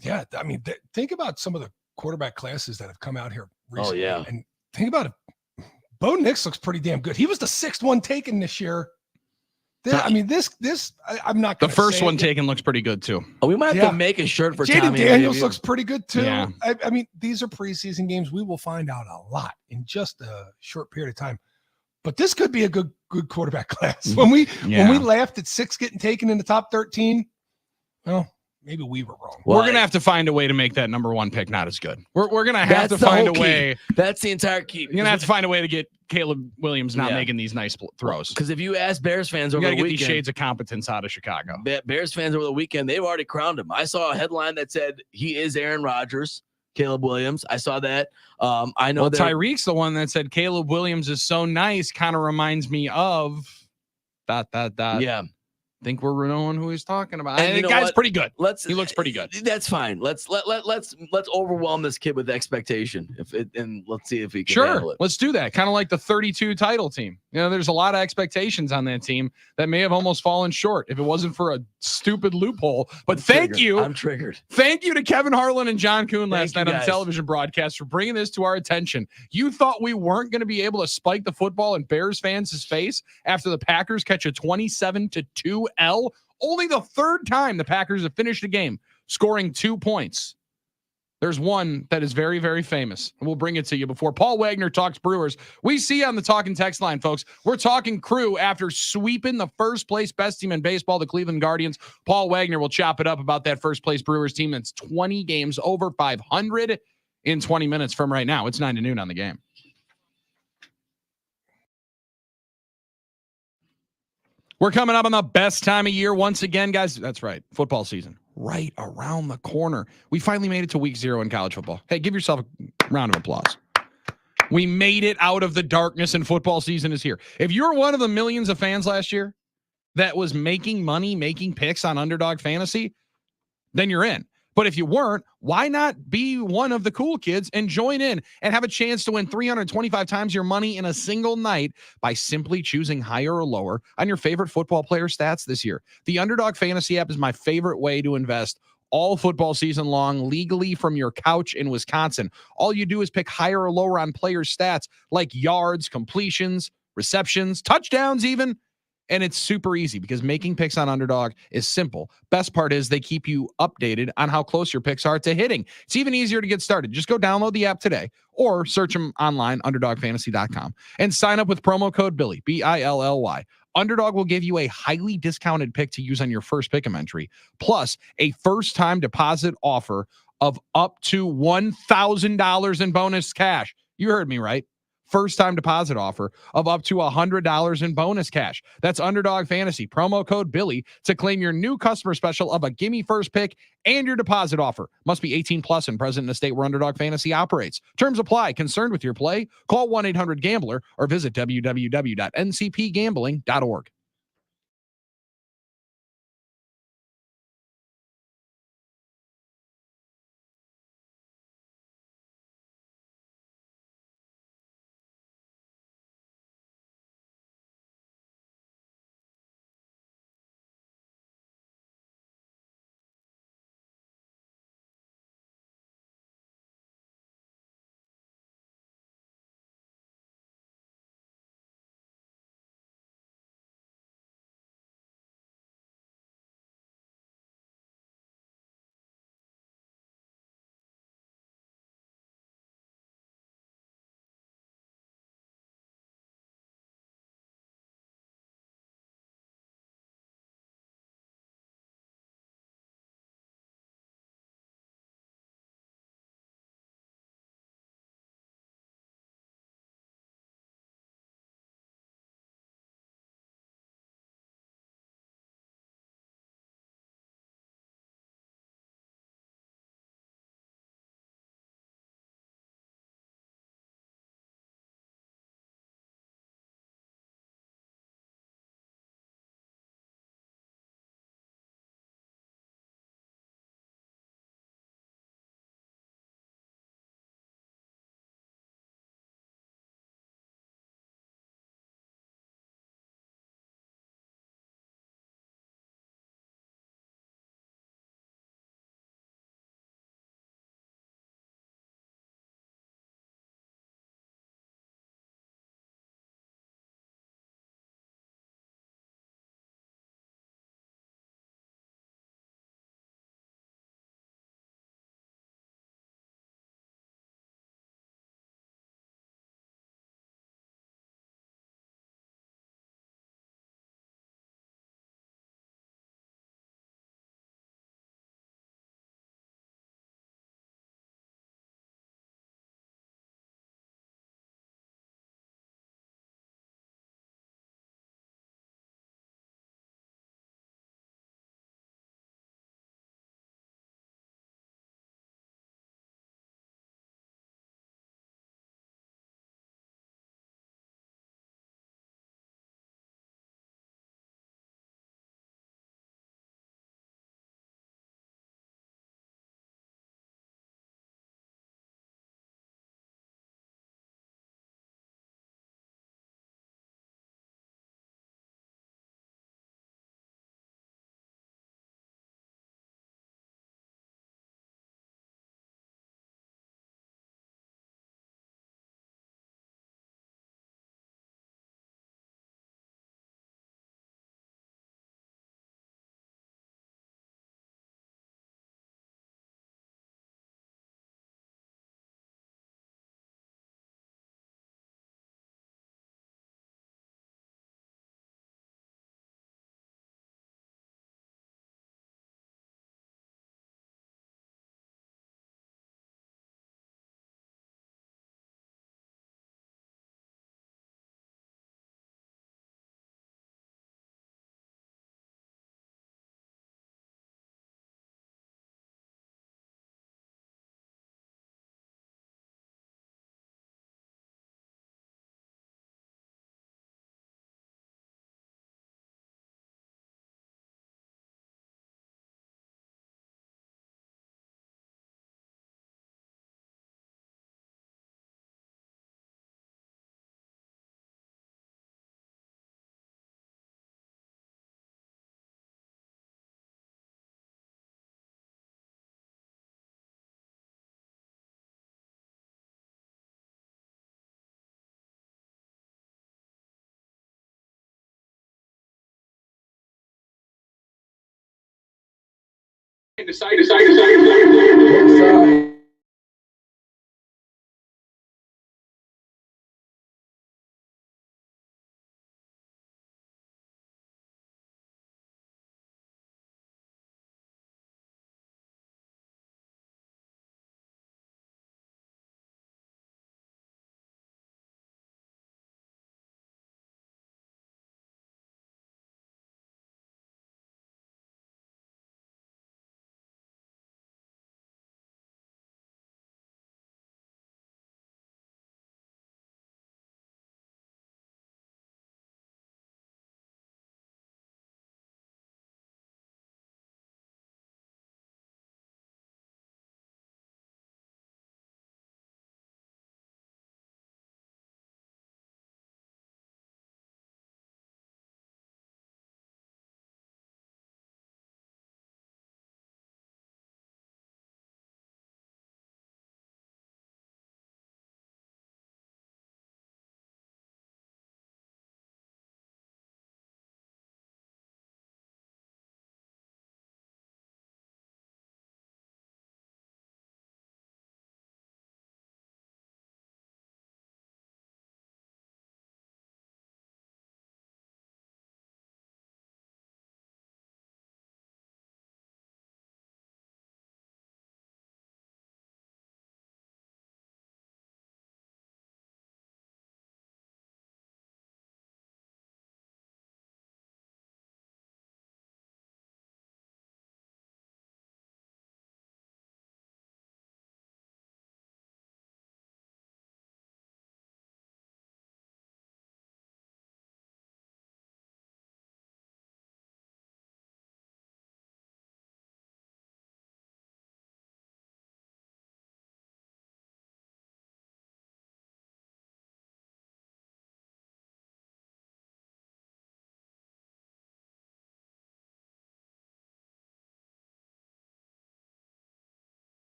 Yeah, I mean, think about some of the quarterback classes that have come out here recently.
Oh, yeah.
And think about it. Bo Nix looks pretty damn good. He was the 6th one taken this year. I'm not
the
gonna
first
say
one
it.
taken looks pretty good too.
Oh, we might have to make a shirt for
Jaden
Tommy.
Daniels looks pretty good too.
Yeah.
I mean, these are preseason games. We will find out a lot in just a short period of time. But this could be a good quarterback class. When we laughed at 6 getting taken in the top 13, well, maybe we were wrong.
Well, we're gonna have to find a way to make that number 1 pick not as good. We're gonna have to find a way.
That's the entire key.
You're gonna have to find a way to get Caleb Williams not making these nice throws.
Because if you ask Bears fans over the weekend,
get these shades of competence out of Chicago.
Bears fans over the weekend, they've already crowned him. I saw a headline that said he is Aaron Rodgers. Caleb Williams. I saw that. I know
Tyreek's the one that said Caleb Williams is so nice, kind of reminds me of ...
Yeah.
I think we're knowing who he's talking about.
And
the guy's pretty good. He looks pretty good.
That's fine. Let's overwhelm this kid with expectation. And let's see if he can handle it.
Let's do that. Kind of like the 32 title team. There's a lot of expectations on that team that may have almost fallen short if it wasn't for a stupid loophole. But I'm
triggered.
Thank you to Kevin Harlan and John Kuhn last night on the television broadcast for bringing this to our attention. You thought we weren't going to be able to spike the football in Bears fans' face after the Packers catch a 27-2 L. Only the 3rd time the Packers have finished a game scoring 2 points. There's one that is very, very famous, and we'll bring it to you before Paul Wagner talks Brewers. We see on the talking text line, folks, we're talking Crew after sweeping the first place best team in baseball, the Cleveland Guardians. Paul Wagner will chop it up about that first place Brewers team that's 20 games over 500 in 20 minutes from right now. It's 9 to noon on the game. We're coming up on the best time of year once again, guys. That's right. Football season right around the corner. We finally made it to week 0 in college football. Hey, give yourself a round of applause. We made it out of the darkness and football season is here. If you're one of the millions of fans last year that was making money, making picks on Underdog Fantasy, then you're in. But if you weren't, why not be one of the cool kids and join in and have a chance to win 325 times your money in a single night by simply choosing higher or lower on your favorite football player stats this year? The Underdog Fantasy app is my favorite way to invest all football season long legally from your couch in Wisconsin. All you do is pick higher or lower on players' stats like yards, completions, receptions, touchdowns even. And it's super easy because making picks on Underdog is simple. Best part is they keep you updated on how close your picks are to hitting. It's even easier to get started. Just go download the app today or search them online, underdogfantasy.com, and sign up with promo code Billy, BILLY. Underdog will give you a highly discounted pick to use on your first pick'em entry, plus a first-time deposit offer of up to $1,000 in bonus cash. You heard me right. First-time deposit offer of up to $100 in bonus cash. That's Underdog Fantasy. Promo code Billy to claim your new customer special of a gimme first pick and your deposit offer. Must be 18 plus and present in a state where Underdog Fantasy operates. Terms apply. Concerned with your play? Call 1-800-GAMBLER or visit www.ncpgambling.org.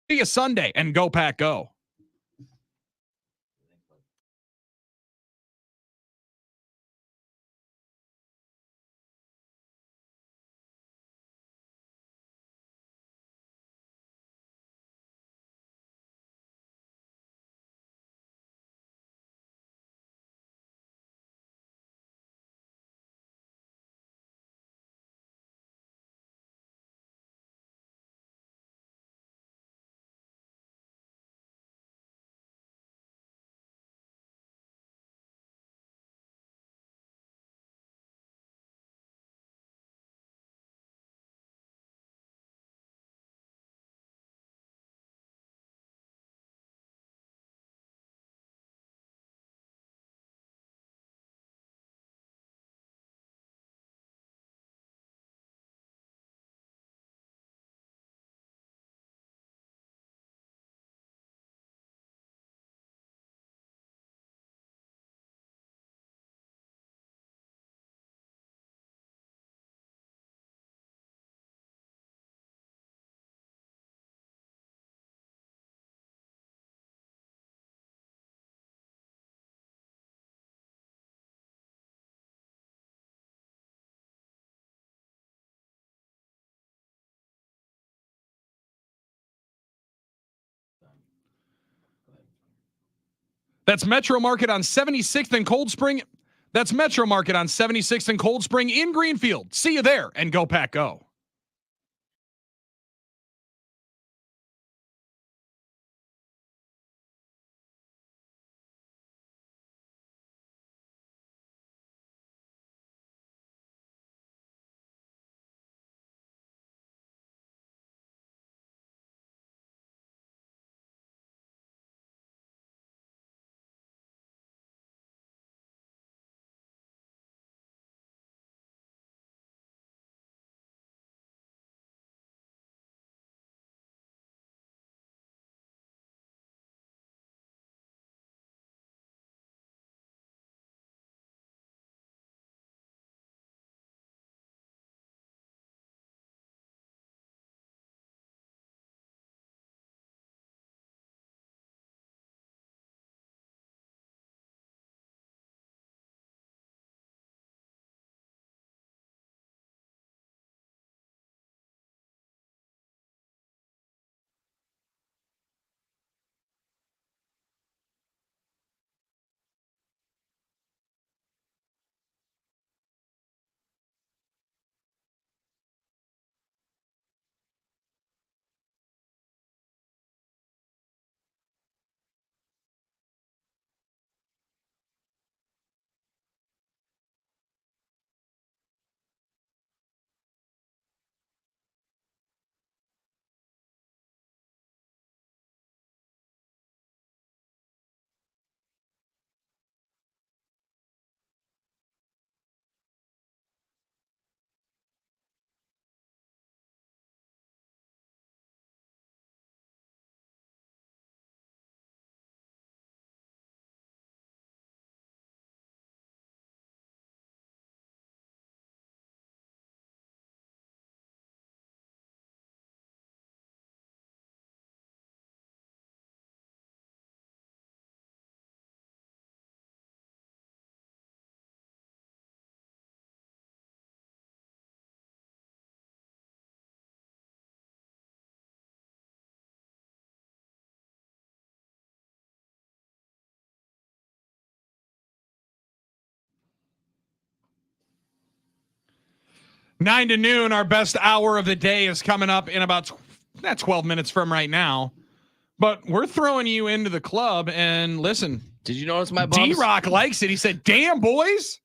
See you Sunday, and go Pack go. That's Metro Market on 76th and Cold Spring. That's Metro Market on 76th and Cold Spring in Greenfield. See you there, and go Pack go. Nine to noon, our best hour of the day is coming up in about 12 minutes from right now. But we're throwing you into the club, and listen.
Did you notice my bumps?
D-Rock likes it. He said, damn, boys.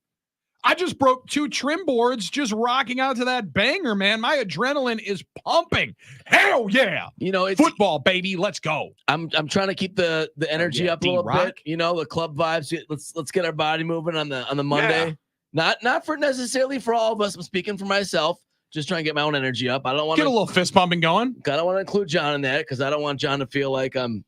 I just broke 2 trim boards just rocking out to that banger, man. My adrenaline is pumping. Hell yeah.
You know, it's
football, baby. Let's go.
I'm trying to keep the energy up a little bit. You know, the club vibes. Let's get our body moving on the Monday. Yeah. Not for necessarily for all of us. I'm speaking for myself. Just trying to get my own energy up. I don't want to
get a little fist pumping going.
I don't want to include John in that because I don't want John to feel like I'm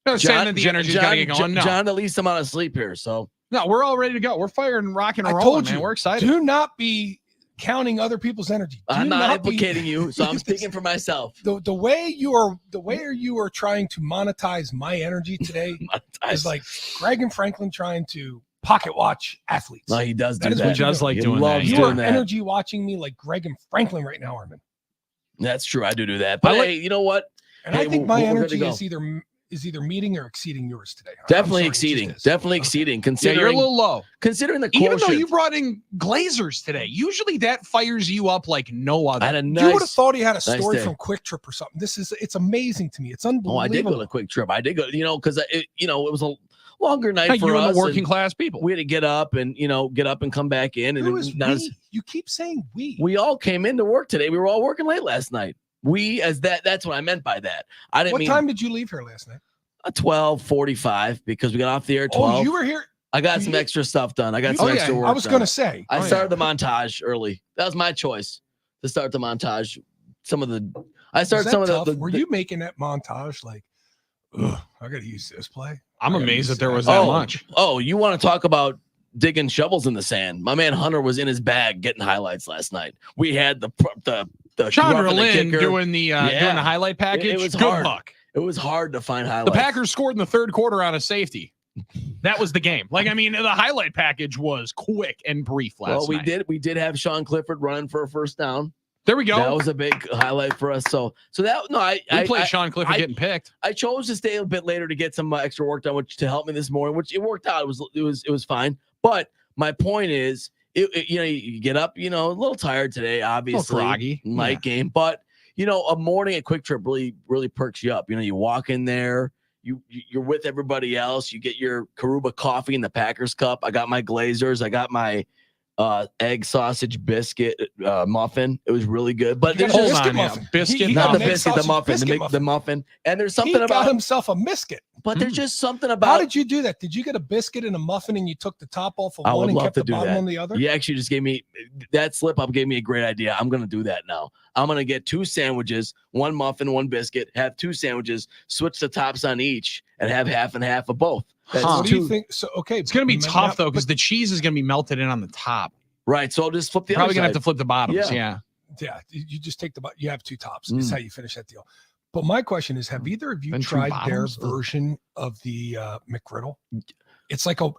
saying that the energy's got to get going. No.
John, at least I'm out of sleep here. So
no, we're all ready to go. We're firing and rocking and rolling, man. We're excited.
Do not be counting other people's energy.
I'm not implicating you, so I'm speaking for myself.
The way you are trying to monetize my energy today is like Greg and Franklin trying to pocket watch athletes.
No, he does do that.
He does like doing that.
You are energy watching me like Greg and Franklin right now, Armin.
That's true. I do that. But hey, you know what?
And I think my energy is either meeting or exceeding yours today.
Definitely exceeding. Definitely exceeding. Considering
you're a little low.
Considering the
even though you brought in Glazers today, usually that fires you up like no other.
You would have thought he had a story from Quick Trip or something. It's amazing to me. It's unbelievable.
Oh, I did go to Quick Trip. I did go. Because it was a longer night for
you
us.
And the working class people.
We had to get up and come back in. And
it was we. You keep saying we.
We all came into work today. We were all working late last night. That's what I meant by that. I didn't mean.
What time did you leave here last night?
12:45 because we got off the air 12.
Oh, you were here.
I got some extra stuff done. I got some extra work.
I was going to say.
I started the montage early. That was my choice to start the montage.
Were you making that montage like, I got to use this play?
I'm amazed that there was that much.
Oh, you want to talk about digging shovels in the sand? My man Hunter was in his bag getting highlights last night. We had the
Chandra Lynn doing the highlight package.
It was
good
hard.
luck.
It was hard to find highlights.
The Packers scored in the third quarter on a safety. That was the game. The highlight package was quick and brief last night.
We did have Sean Clifford running for a first down.
There we go.
That was a big highlight for us. We
played Sean Clifford getting picked.
I chose to stay a bit later to get some extra work done, which to help me this morning, which it worked out. It was fine. But my point is, you get up, a little tired today, obviously,
groggy,
night game, but a morning at Quick Trip really, really perks you up. You walk in there, you're with everybody else. You get your Karuba coffee in the Packers cup. I got my Glazers. I got my egg sausage biscuit muffin. It was really good. But there's
hold
just
on, biscuit,
not the biscuit, the muffin, the muffin. And there's something about
got himself a biscuit.
But there's just something about.
How did you do that? Did you get a biscuit and a muffin and you took the top off of one and kept the bottom on the other?
You actually just gave me that slip up. Gave me a great idea. I'm gonna do that now. I'm gonna get 2 sandwiches, 1 muffin, 1 biscuit. Have 2 sandwiches. Switch the tops on each and have half and half of both.
What do you think? So okay,
it's gonna be tough though because the cheese is gonna be melted in on the top.
Right. So I'll just flip the.
Probably gonna have to flip the bottoms. Yeah.
You just take you have 2 tops. Is how you finish that deal. But my question is, have either of you tried their version of the McGriddle? It's like a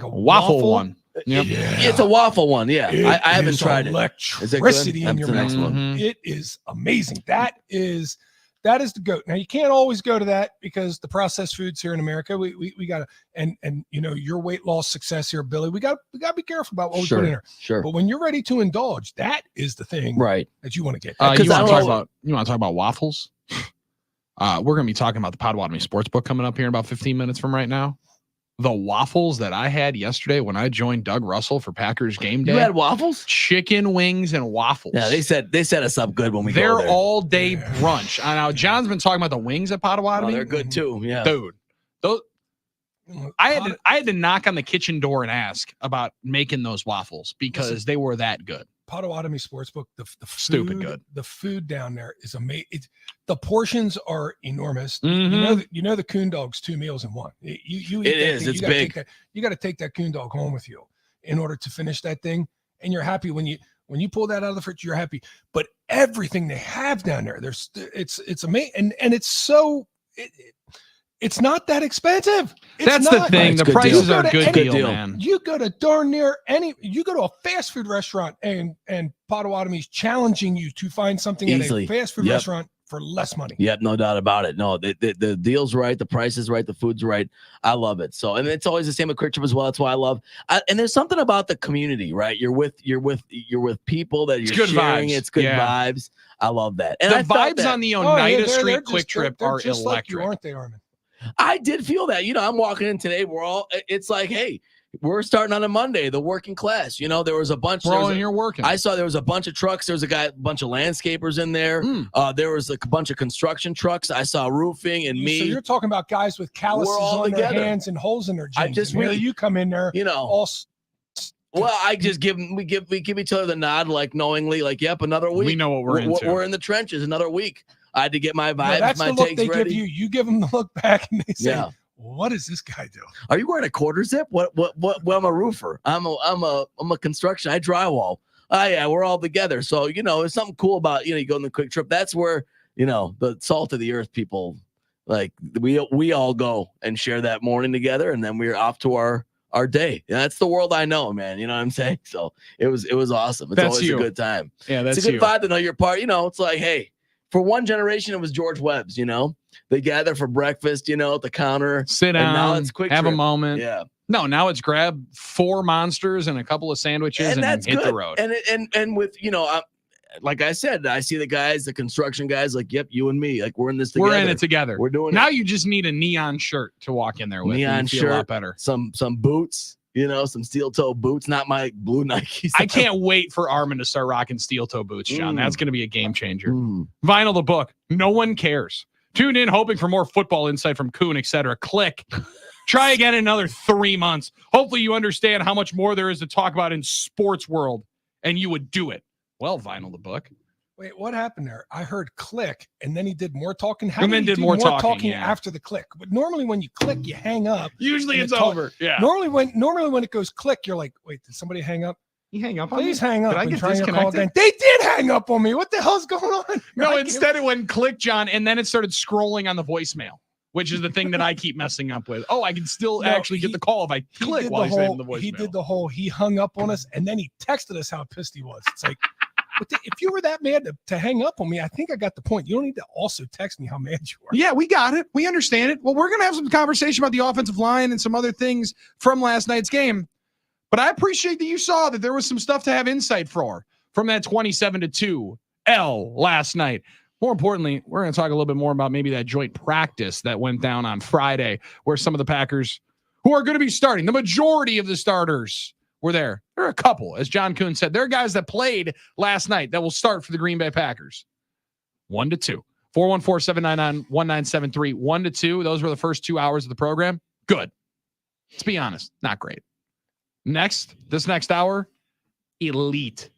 waffle
one.
Yep.
Yeah. It's a waffle one. Yeah. I haven't tried it.
Electricity in your mouth. It is amazing. That is the goat. Now you can't always go to that because the processed foods here in America, we got to, and your weight loss success here, Billy, we got to be careful about what we put in there.
Sure.
But when you're ready to indulge, that is the thing,
right,
that you want to get.
You want to talk about waffles? We're going to be talking about the Potawatomi Sportsbook coming up here in about 15 minutes from right now. The waffles that I had yesterday when I joined Doug Russell for Packers game day.
You had waffles?
Chicken wings and waffles.
Yeah, they set us up good when we
They're
go there.
all day brunch. Now John's been talking about the wings at Potawatomi.
Oh, they're good too. Yeah,
dude. Those I had to knock on the kitchen door and ask about making those waffles because they were that good.
Potawatomi Sportsbook, the food,
stupid good.
The food down there is amazing. The portions are enormous. You know the coon dog's 2 meals in one. It's big. You got to take that coon dog home with you in order to finish that thing, and you're happy when you pull that out of the fridge. You're happy. But everything they have down there, it's amazing, and it's so. It's not that expensive.
That's the thing. The prices are a good deal, man.
You go to darn near you go to a fast food restaurant and Potawatomi's challenging you to find something
easily
at a fast food restaurant for less money.
Yep, no doubt about it. No, the deal's right, the price is right, the food's right. I love it. So, and it's always the same with Quick Trip as well. That's why I love. And there's something about the community, right? You're with people that you're sharing. It's good vibes. I love that. And
the vibes on the Oneida Street Quick Trip are
just
electric,
like you, aren't they, Armin?
I did feel that. I'm walking in today. It's like, hey, we're starting on a Monday, the working class. There was a bunch.
We're all in here working.
I saw there was a bunch of trucks. There was a bunch of landscapers in there. There was a bunch of construction trucks. I saw roofing and me.
So you're talking about guys with calluses on their hands and holes in their jeans. You come in there, all.
Well, we give each other the nod, like knowingly, like, yep, another week.
We know what we're into.
We're in the trenches, another week. I had to get my vibes,
that's
my
the look
takes
they
ready.
give you. You give them the look back, and they say, "What does this guy do?
Are you wearing a quarter zip? What? Well, I'm a roofer. I'm a construction. I drywall. Oh yeah, we're all together. So, there's something cool about, you go on the quick trip. That's where, the salt of the earth people, like we all go and share that morning together, and then we're off to our day. And that's the world I know, man. You know what I'm saying? So it was awesome. It's always a good time.
Yeah, that's
it's a good vibe to know you're part. It's like, hey, for one generation, it was George Webb's, they gather for breakfast, at the counter,
sit down,
now it's quick
have
trip.
a moment.
Yeah.
No, now it's grab 4 monsters and a couple of sandwiches and
that's
hit
good.
the road.
And with, like I said, I see the guys, the construction guys, like, yep, you and me, like we're in this together.
We're in it together.
We're doing
now
it.
You just need a neon shirt to walk in there with.
Neon
shirt,
feel
a lot better.
Some boots, some steel toe boots, not my blue Nikes.
I can't wait for Armin to start rocking steel toe boots, John. That's going to be a game changer. Vinyl the book. No one cares. Tune in hoping for more football insight from Kuhn, etc. Click. Try again in another 3 months. Hopefully you understand how much more there is to talk about in sports world, and you would do it. Well, Vinyl the book.
Wait, what happened there? I heard click, and then he did more talking.
And then did more talking
after the click. But normally when you click, you hang up.
Usually it's over. Yeah.
Normally when it goes click, you're like, wait, did somebody hang up?
You hang up.
Please hang up.
Did I
and
get
try your call
disconnected?
again. They did hang up on me. What the hell's going on?
No, instead it went click, John, and then it started scrolling on the voicemail, which is the thing that I keep messing up with. Oh, I can still actually get the call if I click while he's in the voicemail.
He did the whole. He hung up on us, and then he texted us how pissed he was. It's like, if you were that mad to hang up on me, I think I got the point. You don't need to also text me how mad you are.
Yeah, we got it. We understand it. Well, we're going to have some conversation about the offensive line and some other things from last night's game. But I appreciate that you saw that there was some stuff to have insight from that 27-2 L last night. More importantly, we're going to talk a little bit more about maybe that joint practice that went down on Friday, where some of the Packers who are going to be starting, the majority of the starters were there. There are a couple, as John Kuhn said. There are guys that played last night that will start for the Green Bay Packers. 1-2. 414-799-1973. 1-2. Those were the first 2 hours of the program. Good. Let's be honest. Not great. This next hour, elite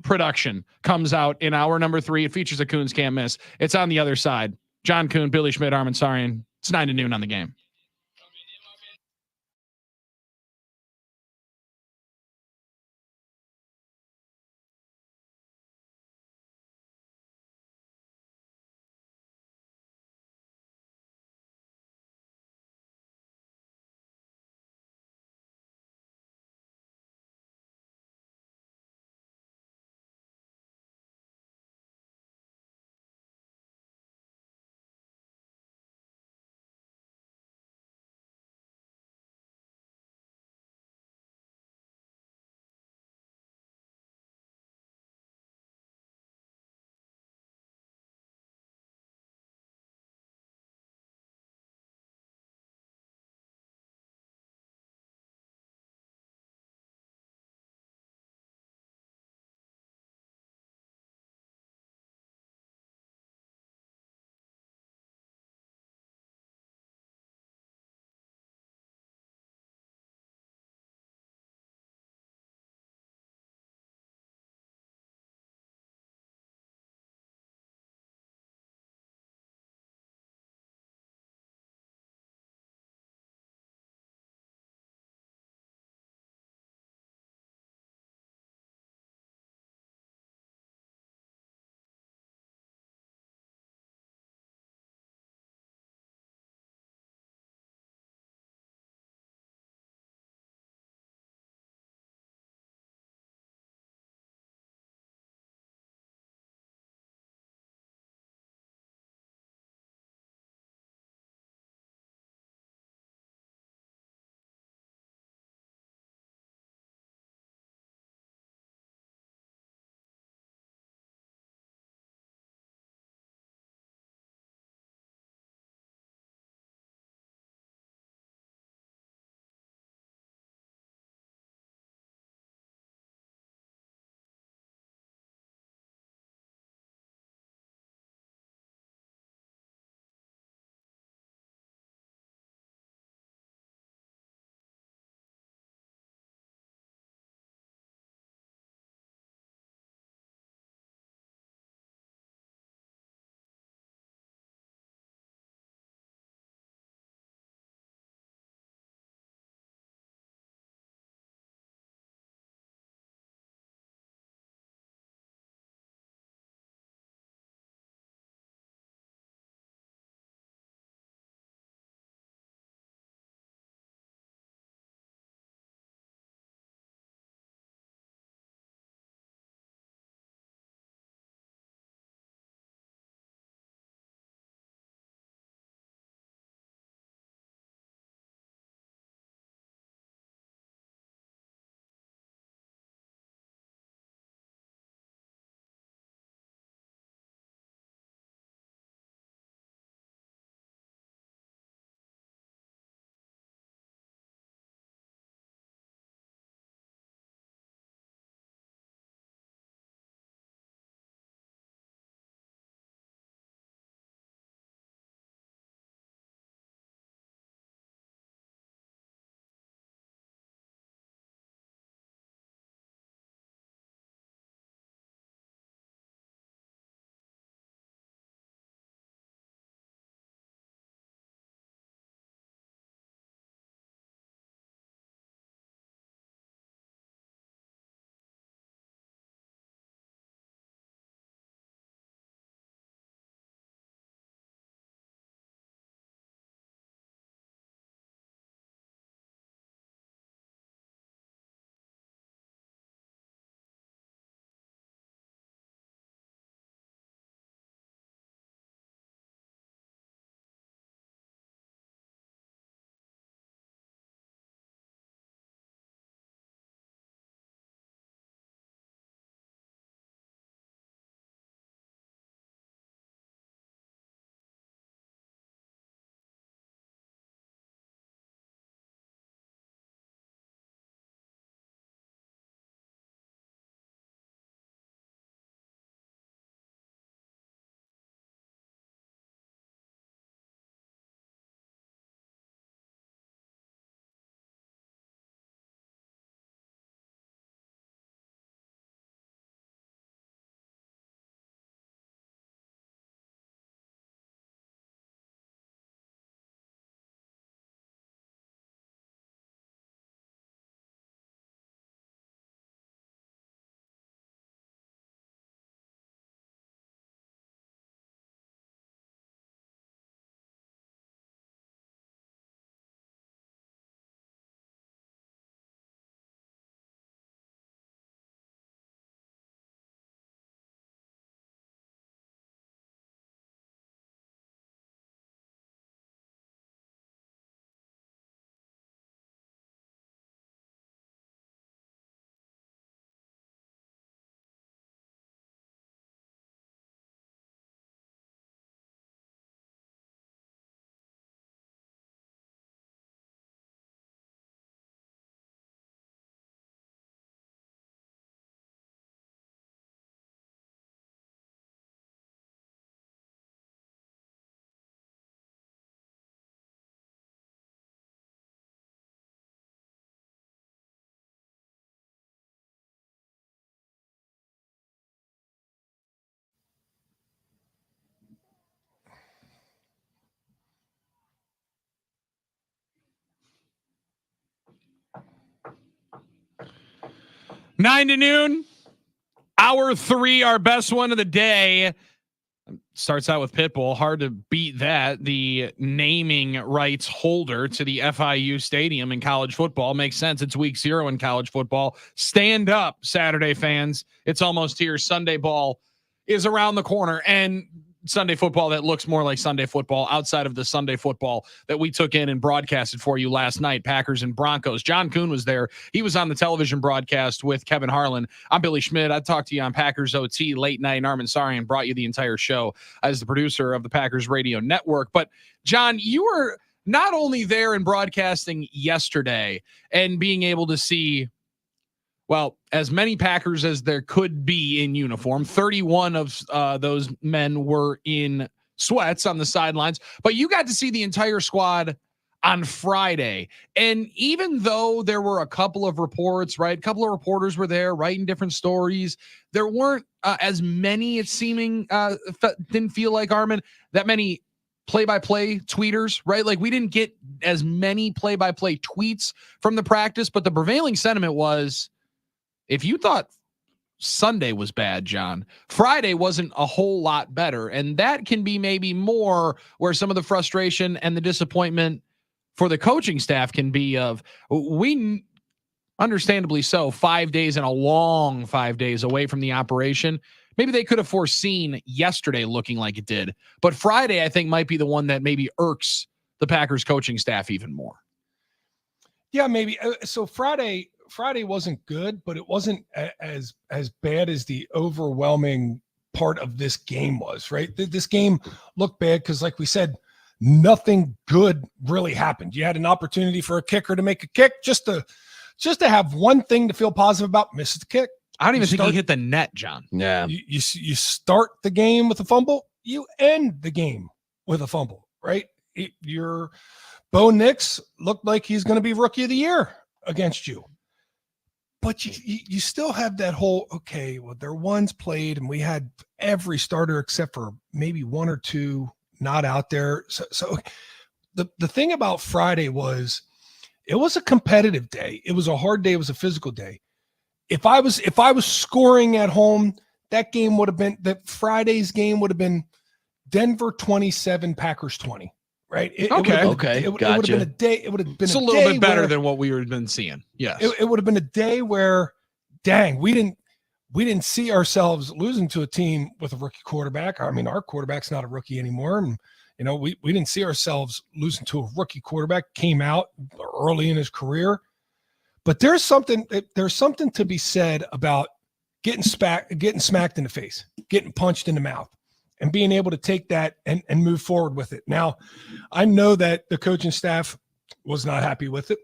production comes out in hour number 3. It features a Kuhn's Can't Miss. It's on the other side. John Kuhn, Billy Schmidt, Armin Sarian. It's 9 to noon on the game. 9 to noon. Hour 3, our best one of the day. Starts out with Pitbull. Hard to beat that. The naming rights holder to the FIU stadium in college football. Makes sense. It's week 0 in college football. Stand up, Saturday fans. It's almost here. Sunday ball is around the corner. And Sunday football that looks more like Sunday football outside of the Sunday football that we took in and broadcasted for you last night, Packers and Broncos. John Kuhn was there. He was on the television broadcast with Kevin Harlan. I'm Billy Schmidt. I talked to you on Packers OT late night. Armin Sarian brought you the entire show as the producer of the Packers Radio Network. But John, you were not only there in broadcasting yesterday and being able to see, well, as many Packers as there could be in uniform. 31 of those men were in sweats on the sidelines, but you got to see the entire squad on Friday. And even though there were a couple of reports, right? A couple of reporters were there writing different stories. There weren't as many, it's seeming, didn't feel like, Armin, that many play-by-play tweeters, right? Like we didn't get as many play-by-play tweets from the practice, but the prevailing sentiment was, if you thought Sunday was bad, John, Friday wasn't a whole lot better. And that can be maybe more where some of the frustration and the disappointment for the coaching staff can be of, we understandably so, 5 days and a long 5 days away from the operation. Maybe they could have foreseen yesterday looking like it did. But Friday, I think, might be the one that maybe irks the Packers coaching staff even more.
Yeah, maybe. So Friday wasn't good, but it wasn't as bad as the overwhelming part of this game was, right? This game looked bad because, like we said, nothing good really happened. You had an opportunity for a kicker to make a kick, just to have one thing to feel positive about, misses the kick.
I don't even think he hit the net, John.
Yeah.
You start the game with a fumble, you end the game with a fumble, right? Your Bo Nix looked like he's going to be rookie of the year against you. But you still have that whole, okay, well, they're ones played, and we had every starter except for maybe one or two not out there. So the thing about Friday was it was a competitive day. It was a hard day. It was a physical day. If I was scoring at home, that Friday's game would have been Denver 27, Packers 20. Right.
Okay.
It would have been a day. It would have been
a little bit better than what we would have been seeing. Yes.
It would have been a day where, dang, we didn't see ourselves losing to a team with a rookie quarterback. I mean, our quarterback's not a rookie anymore. And, we didn't see ourselves losing to a rookie quarterback, came out early in his career. But there's something to be said about getting smacked in the face, getting punched in the mouth, and being able to take that and move forward with it. Now, I know that the coaching staff was not happy with it.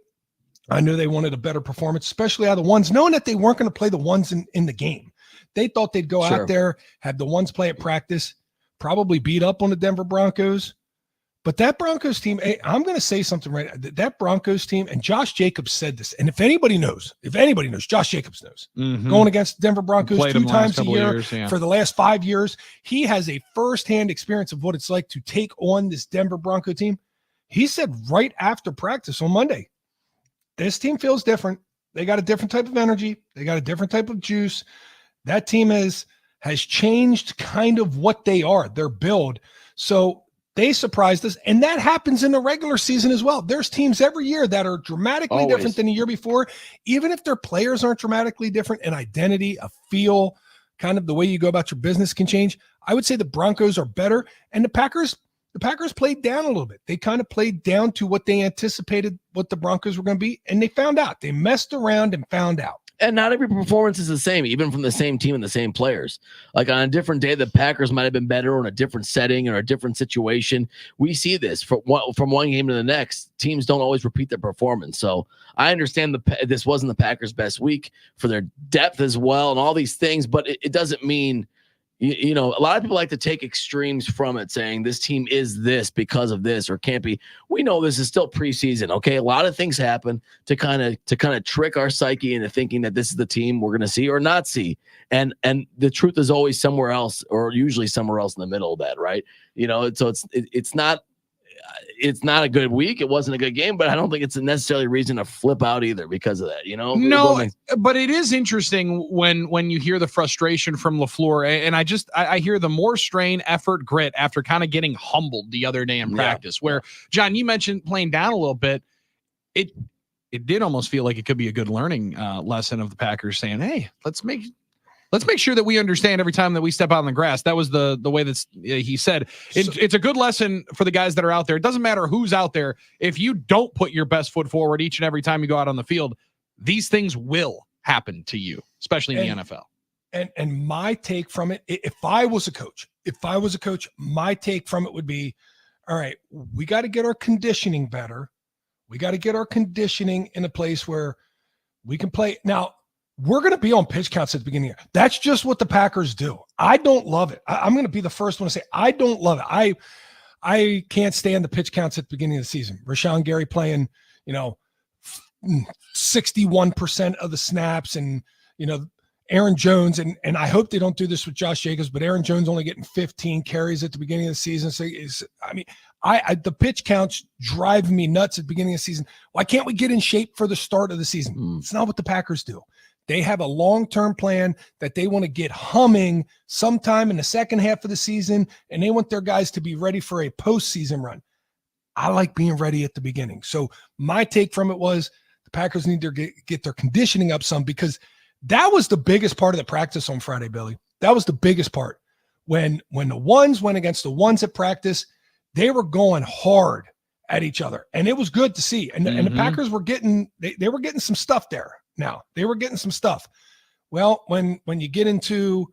I knew they wanted a better performance, especially out of the ones, knowing that they weren't going to play the ones in the game. They thought they'd go out there, have the ones play at practice, probably beat up on the Denver Broncos. But that Broncos team, I'm going to say something right now. That Broncos team, and Josh Jacobs said this, and if anybody knows, Josh Jacobs knows.
Mm-hmm.
Going against the Denver Broncos 2 times a year
for
the last 5 years, he has a firsthand experience of what it's like to take on this Denver Bronco team. He said right after practice on Monday, this team feels different. They got a different type of energy. They got a different type of juice. That team has changed kind of what they are, their build. So they surprised us, and that happens in the regular season as well. There's teams every year that are dramatically different than the year before, even if their players aren't dramatically different. An identity, a feel, kind of the way you go about your business can change. I would say the Broncos are better, and the Packers played down a little bit. They kind of played down to what they anticipated what the Broncos were going to be, and they found out. They messed around and found out.
And not every performance is the same, even from the same team and the same players. Like on a different day, the Packers might have been better in a different setting or a different situation. We see this from one game to the next. Teams don't always repeat their performance. So I understand this wasn't the Packers' best week for their depth as well and all these things, but it doesn't mean you know, a lot of people like to take extremes from it, saying this team is this because of this or can't be. We know this is still preseason. Okay. A lot of things happen to kind of trick our psyche into thinking that this is the team we're going to see or not see. And the truth is always somewhere else, or usually somewhere else in the middle of that. Right. You know, so it's not, it's not a good week. It wasn't a good game, but I don't think it's a necessarily reason to flip out either because of that, you know?
No, but it is interesting when you hear the frustration from LaFleur, and I hear the more strain, effort, grit after kind of getting humbled the other day in practice, where, John, you mentioned playing down a little bit. It did almost feel like it could be a good learning lesson of the Packers saying, hey, let's make sure that we understand every time that we step out on the grass. That was the way that he said. It's a good lesson for the guys that are out there. It doesn't matter who's out there. If you don't put your best foot forward each and every time you go out on the field, these things will happen to you, especially in the NFL.
And my take from it, if I was a coach, my take from it would be, all right, we got to get our conditioning better. We got to get our conditioning in a place where we can play. Now, we're going to be on pitch counts at the beginning of the year. That's just what the Packers do. I don't love it. I'm going to be the first one to say I don't love it. I can't stand the pitch counts at the beginning of the season. Rashawn Gary playing, 61% of the snaps, and Aaron Jones, and I hope they don't do this with Josh Jacobs, but Aaron Jones only getting 15 carries at the beginning of the season. So the pitch counts drive me nuts at the beginning of the season. Why can't we get in shape for the start of the season? It's not what the Packers do. They have a long-term plan that they want to get humming sometime in the second half of the season, and they want their guys to be ready for a postseason run. I like being ready at the beginning. So my take from it was the Packers need to get their conditioning up some, because that was the biggest part of the practice on Friday, Billy. That was the biggest part. When the ones went against the ones at practice, they were going hard at each other, and it was good to see. And the Packers were getting they were getting some stuff there. Now they were getting some stuff. Well, when you get into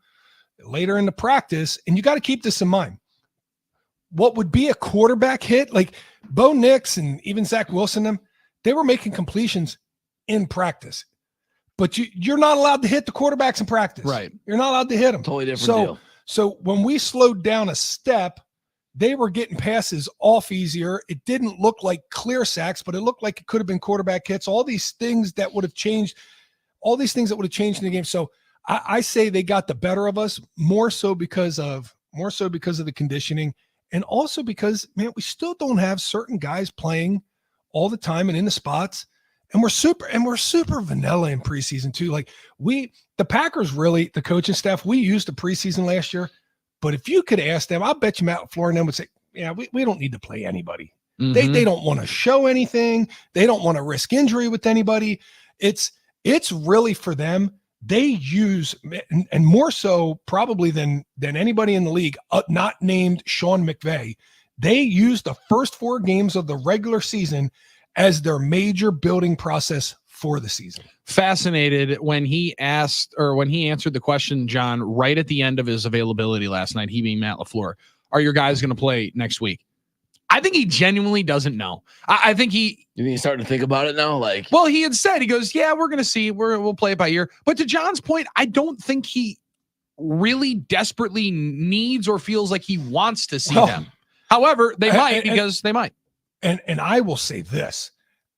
later in the practice, and you got to keep this in mind, what would be a quarterback hit, like Bo Nix and even Zach Wilson, they were making completions in practice, but you're not allowed to hit the quarterbacks in practice. Right. You're not allowed to hit them.
Totally different deal.
So when we slowed down a step, they were getting passes off easier. It didn't look like clear sacks, but it looked like it could have been quarterback hits. All these things that would have changed in the game. So I say they got the better of us more so because of the conditioning, and also because, man, we still don't have certain guys playing all the time and in the spots. And we're super vanilla in preseason too. Like the Packers, really, the coaching staff, we used the preseason last year. But if you could ask them, I'll bet you Matt LaFleur and them would say, yeah, we don't need to play anybody. They don't want to show anything. They don't want to risk injury with anybody. It's really for them. They use, and more so probably than anybody in the league, not named Sean McVay, they use the first 4 games of the regular season as their major building process for the season.
Fascinated when he answered the question, John, right at the end of his availability last night, he being Matt LaFleur, are your guys going to play next week? I think he genuinely doesn't know. I think
You think he's starting to think about it now?
Well, he had said, he goes, yeah, we're going to see. We'll play it by ear. But to John's point, I don't think he really desperately needs or feels like he wants to see them. However, they might. And
I will say this.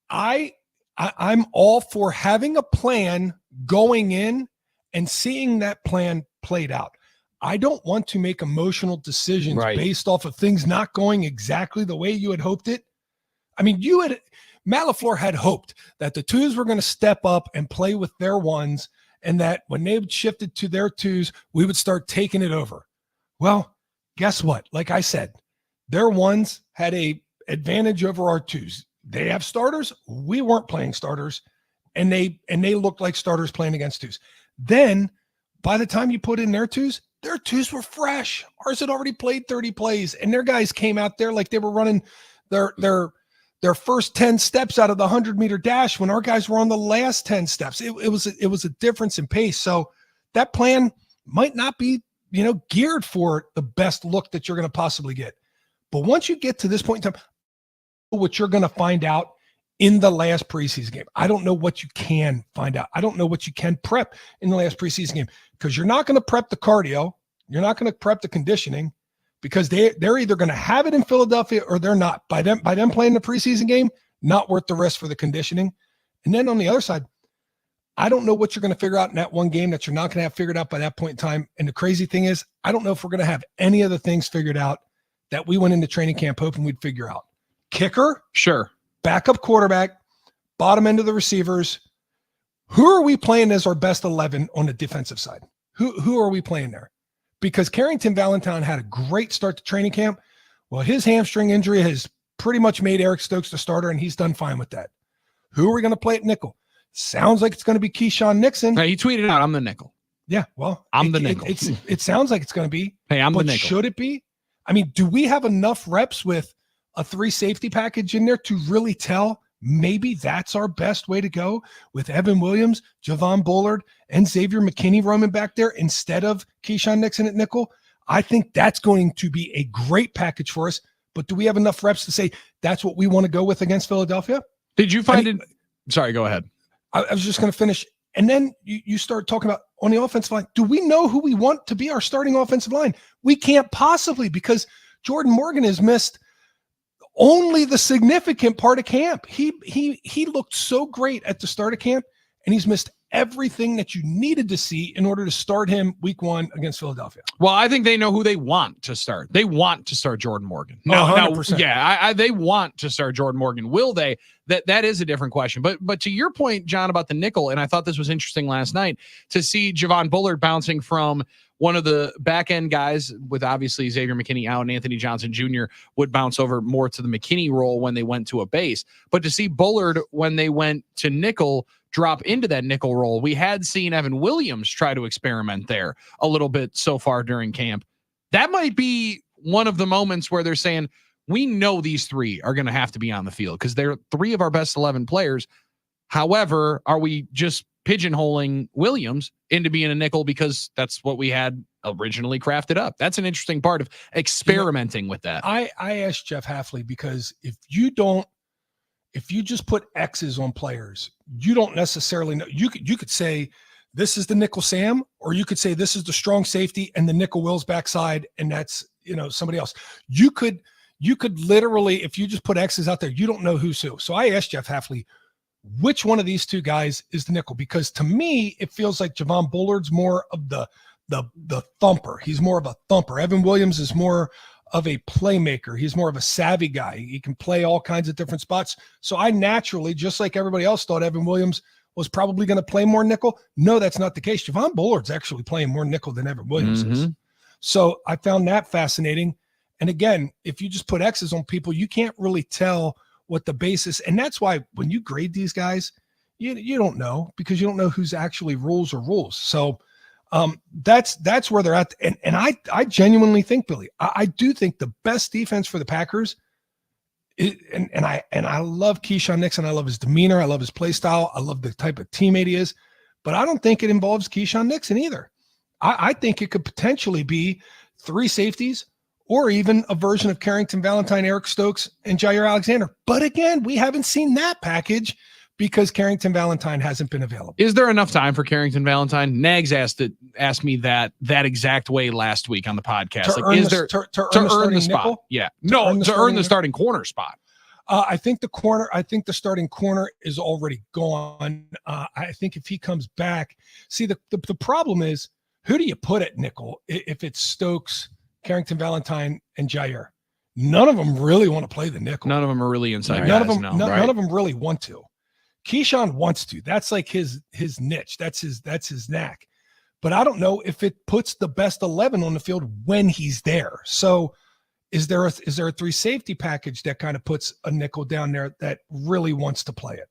I'm all for having a plan going in and seeing that plan played out. I don't want to make emotional decisions based off of things not going exactly the way you had hoped it. I mean, Matt LaFleur had hoped that the twos were going to step up and play with their ones, and that when they shifted to their twos, we would start taking it over. Well, guess what? Like I said, their ones had a advantage over our twos. They have starters. We weren't playing starters, and they looked like starters playing against twos. Then by the time you put in their twos were fresh. Ours had already played 30 plays, and their guys came out there like they were running their first 10 steps out of the 100-meter dash when our guys were on the last 10 steps. It was a difference in pace. So that plan might not be, geared for the best look that you're going to possibly get. But once you get to this point in time, what you're going to find out in the last preseason game. I don't know what you can find out. I don't know what you can prep in the last preseason game, because you're not going to prep the cardio. You're not going to prep the conditioning, because they're either going to have it in Philadelphia or they're not. By them playing the preseason game, not worth the risk for the conditioning. And then on the other side, I don't know what you're going to figure out in that one game that you're not going to have figured out by that point in time. And the crazy thing is, I don't know if we're going to have any of the things figured out that we went into training camp hoping we'd figure out. kicker,
Sure.
backup quarterback, bottom end of the receivers. Who are we playing as our best 11 on the defensive side? Who are we playing there? Because Carrington Valentine had a great start to training camp. Well, his hamstring injury has pretty much made Eric Stokes the starter, and he's done fine with that. Who are we going to play at nickel? Sounds like it's going to be Keyshawn Nixon.
Hey, he tweeted out, I'm the nickel.
Yeah, well,
I'm the nickel.
It sounds like it's going to be.
Hey, I'm the
but
nickel.
Should it be? I mean, do we have enough reps with a 3 safety package in there to really tell maybe that's our best way to go with Evan Williams, Javon Bullard, and Xavier McKinney roaming back there instead of Keyshawn Nixon at nickel? I think that's going to be a great package for us. But do we have enough reps to say that's what we want to go with against Philadelphia?
Did you find it? Sorry, go ahead.
I was just going to finish. And then you start talking about on the offensive line. Do we know who we want to be our starting offensive line? We can't possibly, because Jordan Morgan has missed only the significant part of camp. He looked so great at the start of camp, and he's missed everything that you needed to see in order to start him week 1 against Philadelphia.
Well, I think they know who they want to start. They want to start Jordan Morgan.
No, 100%.
Yeah, they want to start Jordan Morgan. Will they? That is a different question. But to your point, John, about the nickel, and I thought this was interesting last night to see Javon Bullard bouncing from one of the back end guys with obviously Xavier McKinney out and Anthony Johnson Jr. would bounce over more to the McKinney role when they went to a base. But to see Bullard when they went to nickel drop into that nickel role. We had seen Evan Williams try to experiment there a little bit so far during camp. That might be one of the moments where they're saying, we know these 3 are going to have to be on the field because they're 3 of our best 11 players. However, are we just pigeonholing Williams into being a nickel because that's what we had originally crafted up? That's an interesting part of experimenting with that.
I asked Jeff Hafley because if you just put X's on players, you don't necessarily know. You could say this is the nickel Sam, or you could say this is the strong safety and the nickel Will's backside, and that's somebody else. You could literally, if you just put X's out there, you don't know who's who. So I asked Jeff Hafley, which one of these 2 guys is the nickel? Because to me, it feels like Javon Bullard's more of the thumper. He's more of a thumper. Evan Williams is more of a playmaker. He's more of a savvy guy. He can play all kinds of different spots. So I naturally, just like everybody else, thought Evan Williams was probably going to play more nickel. No, that's not the case. Javon Bullard's actually playing more nickel than Evan Williams is. So I found that fascinating. And again, if you just put X's on people, you can't really tell what the basis. And that's why when you grade these guys, you don't know, because you don't know who's actually rules or rules. So that's where they're at. And I genuinely think, Billy, I do think the best defense for the Packers and I love Keyshawn Nixon. I love his demeanor. I love his play style. I love the type of teammate he is, but I don't think it involves Keyshawn Nixon either. I think it could potentially be 3 safeties or even a version of Carrington Valentine, Eric Stokes, and Jair Alexander. But again, we haven't seen that package because Carrington Valentine hasn't been available.
Is there enough time for Carrington Valentine? Nags asked me that exact way last week on the podcast.
To earn the spot?
Nickel? Yeah. To earn the starting corner spot.
I think the starting corner is already gone. I think if he comes back, see the problem is, who do you put at nickel if it's Stokes, Carrington Valentine, and Jair? None of them really want to play the nickel.
None of them are really inside.
None of them really want to. Keyshawn wants to. That's like his niche. That's his knack. But I don't know if it puts the best 11 on the field when he's there. So is there a 3 safety package that kind of puts a nickel down there that really wants to play it?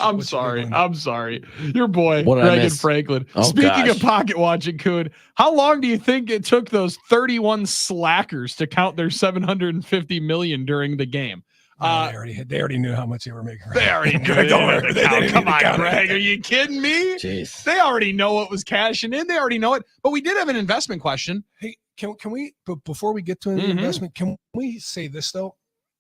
I'm sorry. Your boy, Reagan Franklin. Speaking of pocket watching, Kuhn, how long do you think it took those 31 slackers to count their $750 million during the game?
They already knew how much they were making.
They already knew. Come on, Greg. Are you kidding me?
Jeez.
They already know what was cashing in. They already know it. But we did have an investment question.
Hey, can we, but before we get to an investment, can we say this, though?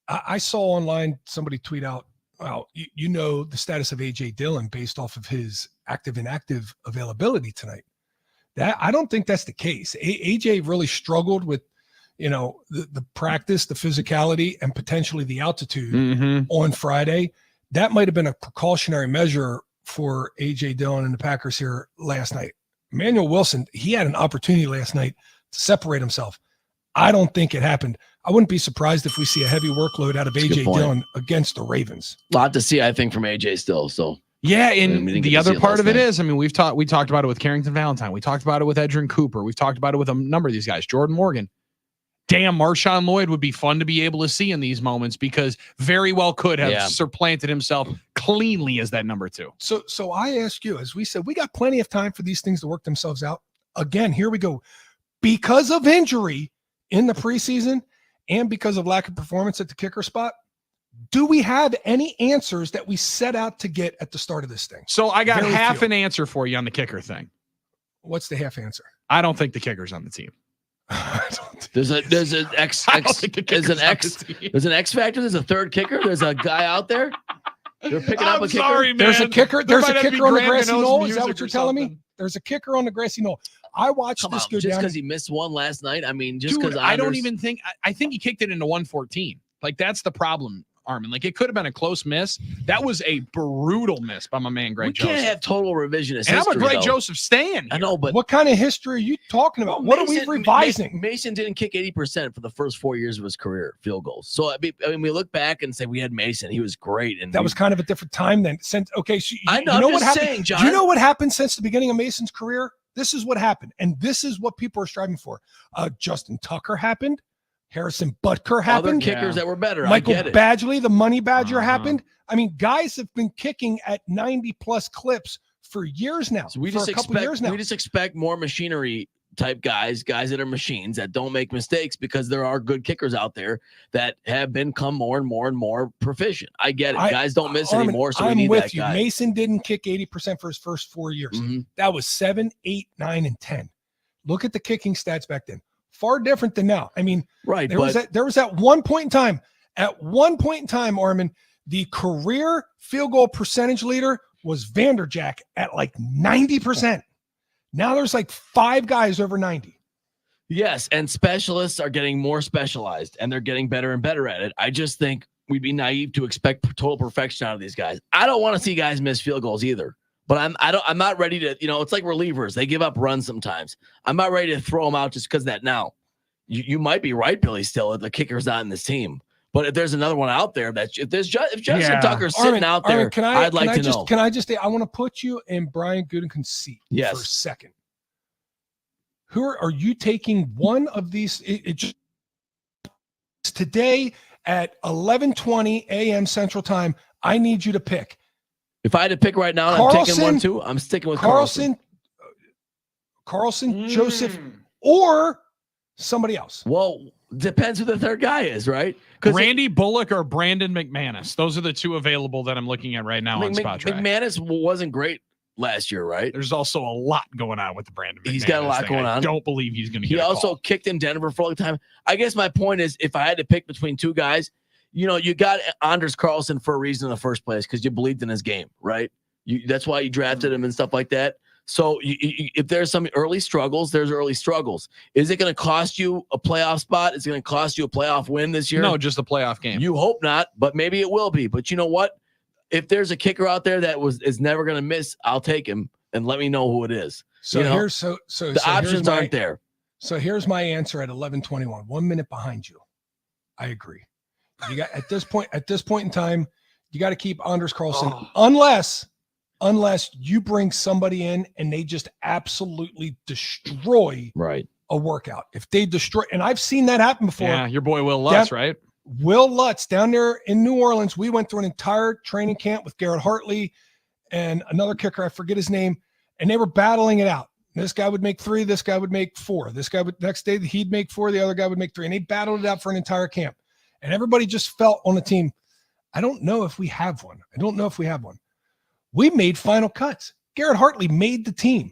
I saw online somebody tweet out, well, you know the status of A.J. Dillon based off of his active inactive availability tonight. That I don't think that's the case. A.J. really struggled with, the practice, the physicality, and potentially the altitude on Friday. That might have been a precautionary measure for A.J. Dillon and the Packers here last night. Emmanuel Wilson, he had an opportunity last night to separate himself. I don't think it happened. I wouldn't be surprised if we see a heavy workload out of A.J. Dillon against the Ravens.
A lot to see, I think, from A.J. still. So
yeah, and the other part of it is, I mean, we talked about it with Carrington Valentine. We talked about it with Edgerrin Cooper. We've talked about it with a number of these guys. Jordan Morgan. Damn, Marshawn Lloyd would be fun to be able to see in these moments because very well could have supplanted himself cleanly as that number 2.
So I ask you, as we said, we got plenty of time for these things to work themselves out. Again, here we go. Because of injury in the preseason and because of lack of performance at the kicker spot, do we have any answers that we set out to get at the start of this thing?
So I got half an answer for you on the kicker thing.
What's the half answer?
I don't think the kicker's on the team.
There's an X factor. There's a third kicker. There's a guy out there. They're picking up a kicker.
Sorry, man.
There's a kicker. There's a kicker on the grassy knoll. Is that what you're telling me? There's a kicker on the grassy knoll. I watched this go down.
Just because he missed one last night. I mean, just because
I don't even think. I think he kicked it into 114. Like that's the problem, Armin. Like it could have been a close miss. That was a brutal miss by my man Greg Joseph.
We can't have total revisionist
and
history.
I'm a Greg Joseph stan.
I know, but
what kind of history are you talking about? What are we revising?
Mason didn't kick 80% for the first 4 years of his career field goals. So I mean, we look back and say we had Mason. He was great, and
that was kind of a different time then. Since so
I know, you know what happened, John.
Do you know what happened since the beginning of Mason's career? This is what happened, and this is what people are striving for. Justin Tucker happened. Harrison Butker happened.
Other kickers that were better.
Michael Badgley, the Money Badger, happened. I mean, guys have been kicking at 90+ clips for years now.
So we just expect more machinery type guys that are machines that don't make mistakes because there are good kickers out there that have become more and more proficient. I get it. Guys don't miss anymore, so we need that guy.
Mason didn't kick 80% for his first 4 years. Mm-hmm. That was 7, 8, 9, and 10. Look at the kicking stats back then. Far different than now. I mean,
right.
There was at one point in time. At one point in time, Armin, the career field goal percentage leader was Vanderjack at like 90%. Now there's like 5 guys over 90.
Yes, and specialists are getting more specialized, and they're getting better and better at it. I just think we'd be naive to expect total perfection out of these guys. I don't want to see guys miss field goals either. But I'm not ready to, it's like relievers. They give up runs sometimes. I'm not ready to throw them out just because of that now. You might be right, Billy, still, if the kicker's not in this team. But if there's another one out there, if Justin Tucker's sitting out there, I'd like to know.
Can I just say, I want to put you in Brian Gutekunst's seat for a second. Who are you taking one of these? Today at 11:20 a.m. Central Time, I need you to pick.
If I had to pick right now, and I'm taking one too. I'm sticking with Carlson,
Joseph, or somebody else.
Well, depends who the third guy is, right?
Randy Bullock or Brandon McManus. Those are the two available that I'm looking at right now on SpotTrack.
McManus wasn't great last year, right?
There's also a lot going on with the Brandon McManus.
He's got a lot going on.
I don't believe he's going to get
He also kicked in Denver for a long time. I guess my point is, if I had to pick between two guys, you got Anders Carlson for a reason in the first place because you believed in his game, right? That's why you drafted him and stuff like that. So if there's some early struggles, there's early struggles. Is it going to cost you a playoff spot? Is it going to cost you a playoff win this year?
No, just a playoff game.
You hope not, but maybe it will be. But you know what? If there's a kicker out there that is never going to miss, I'll take him and let me know who it is.
So the
options aren't there.
So here's my answer at 11:21. 1 minute behind you. I agree. You got at this point in time, you got to keep Anders Carlson unless you bring somebody in and they just absolutely destroy a workout. If they destroy, and I've seen that happen before.
Yeah, your boy Will Lutz, right?
Will Lutz down there in New Orleans. We went through an entire training camp with Garrett Hartley and another kicker, I forget his name, and they were battling it out. This guy would make 3, this guy would make 4. This guy would next day he'd make 4, the other guy would make 3, and they battled it out for an entire camp. And everybody just felt on the team, I don't know if we have one. We made final cuts. Garrett Hartley made the team.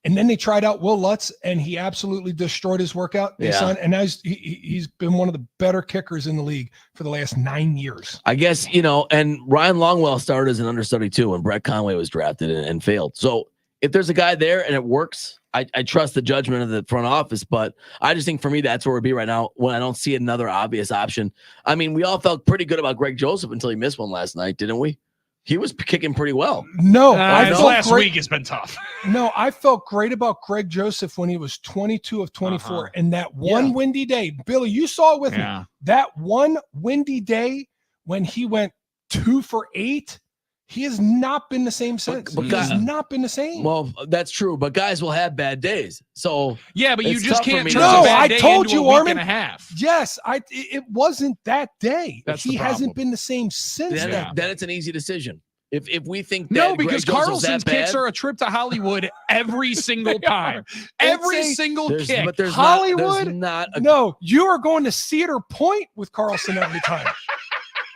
And then they tried out Will Lutz, and he absolutely destroyed his workout. And now he's been one of the better kickers in the league for the last 9 years.
I guess, and Ryan Longwell started as an understudy too when Brett Conway was drafted and failed. So if there's a guy there and it works, I trust the judgment of the front office, but I just think for me, that's where we'd be right now when I don't see another obvious option. I mean, we all felt pretty good about Greg Joseph until he missed one last night, didn't we? He was kicking pretty well.
No,
last week has been tough.
No, I felt great about Greg Joseph when he was 22 of 24. And that one windy day, Billy, you saw it with me. That one windy day when he went 2 for 8, he has not been the same since. He has not been the same.
Well, that's true, but guys will have bad days. So
yeah, but you just can't turn
no,
a bad day
I told
into
you,
a week
Armin.
And a half.
Yes, it wasn't that day.
That's
he hasn't been the same since then.
Then it's an easy decision. If we think that
no, because Carlson's kicks are a trip to Hollywood every single time. Every single kick.
But there's
Hollywood?
No,
you are going to Cedar Point with Carlson every time.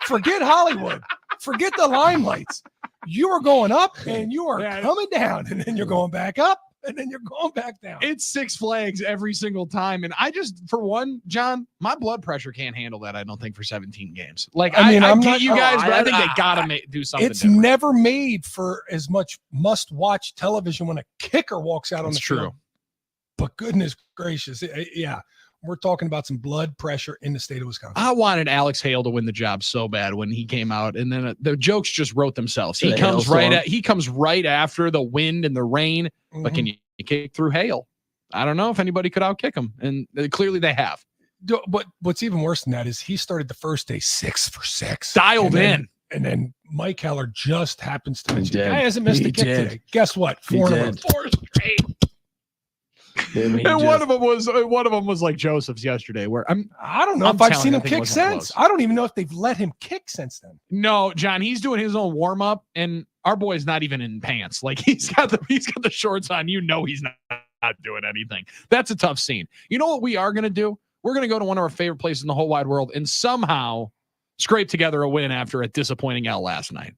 Forget Hollywood. Forget the limelights. You are going up and you are coming down, and then you're going back up, and then you're going back down.
It's Six Flags every single time. And I just, for one, John, my blood pressure can't handle that, I don't think, for 17 games. Like, I get you guys, but I think they got to do something
It's
different.
never made for as much must-watch television when a kicker walks out on the field. But goodness gracious, we're talking about some blood pressure in the state of Wisconsin.
I wanted Alex Hale to win the job so bad when he came out, and then the jokes just wrote themselves. He comes right after the wind and the rain, but can you kick through hail? I don't know if anybody could outkick him, and clearly they have.
But what's even worse than that is he started the first day 6 for 6,
dialed in,
and then Mike Heller just happens to mention the guy hasn't missed a kick today. Guess what? 4
straight. And one of them was like Joseph's yesterday, where
I don't know if I've seen him kick since. I don't even know if they've let him kick since then.
No, John, he's doing his own warm up, and our boy's not even in pants. Like he's got the shorts on. You know he's not doing anything. That's a tough scene. You know what we are gonna do? We're gonna go to one of our favorite places in the whole wide world and somehow scrape together a win after a disappointing L last night.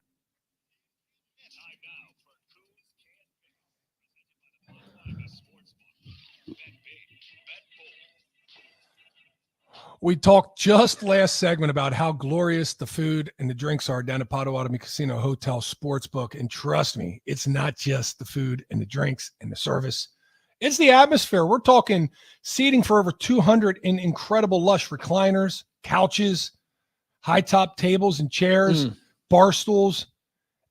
We talked just last segment about how glorious the food and the drinks are down at Potawatomi Casino Hotel Sportsbook. And trust me, it's not just the food and the drinks and the service. It's the atmosphere. We're talking seating for over 200 in incredible lush recliners, couches, high top tables and chairs, bar stools,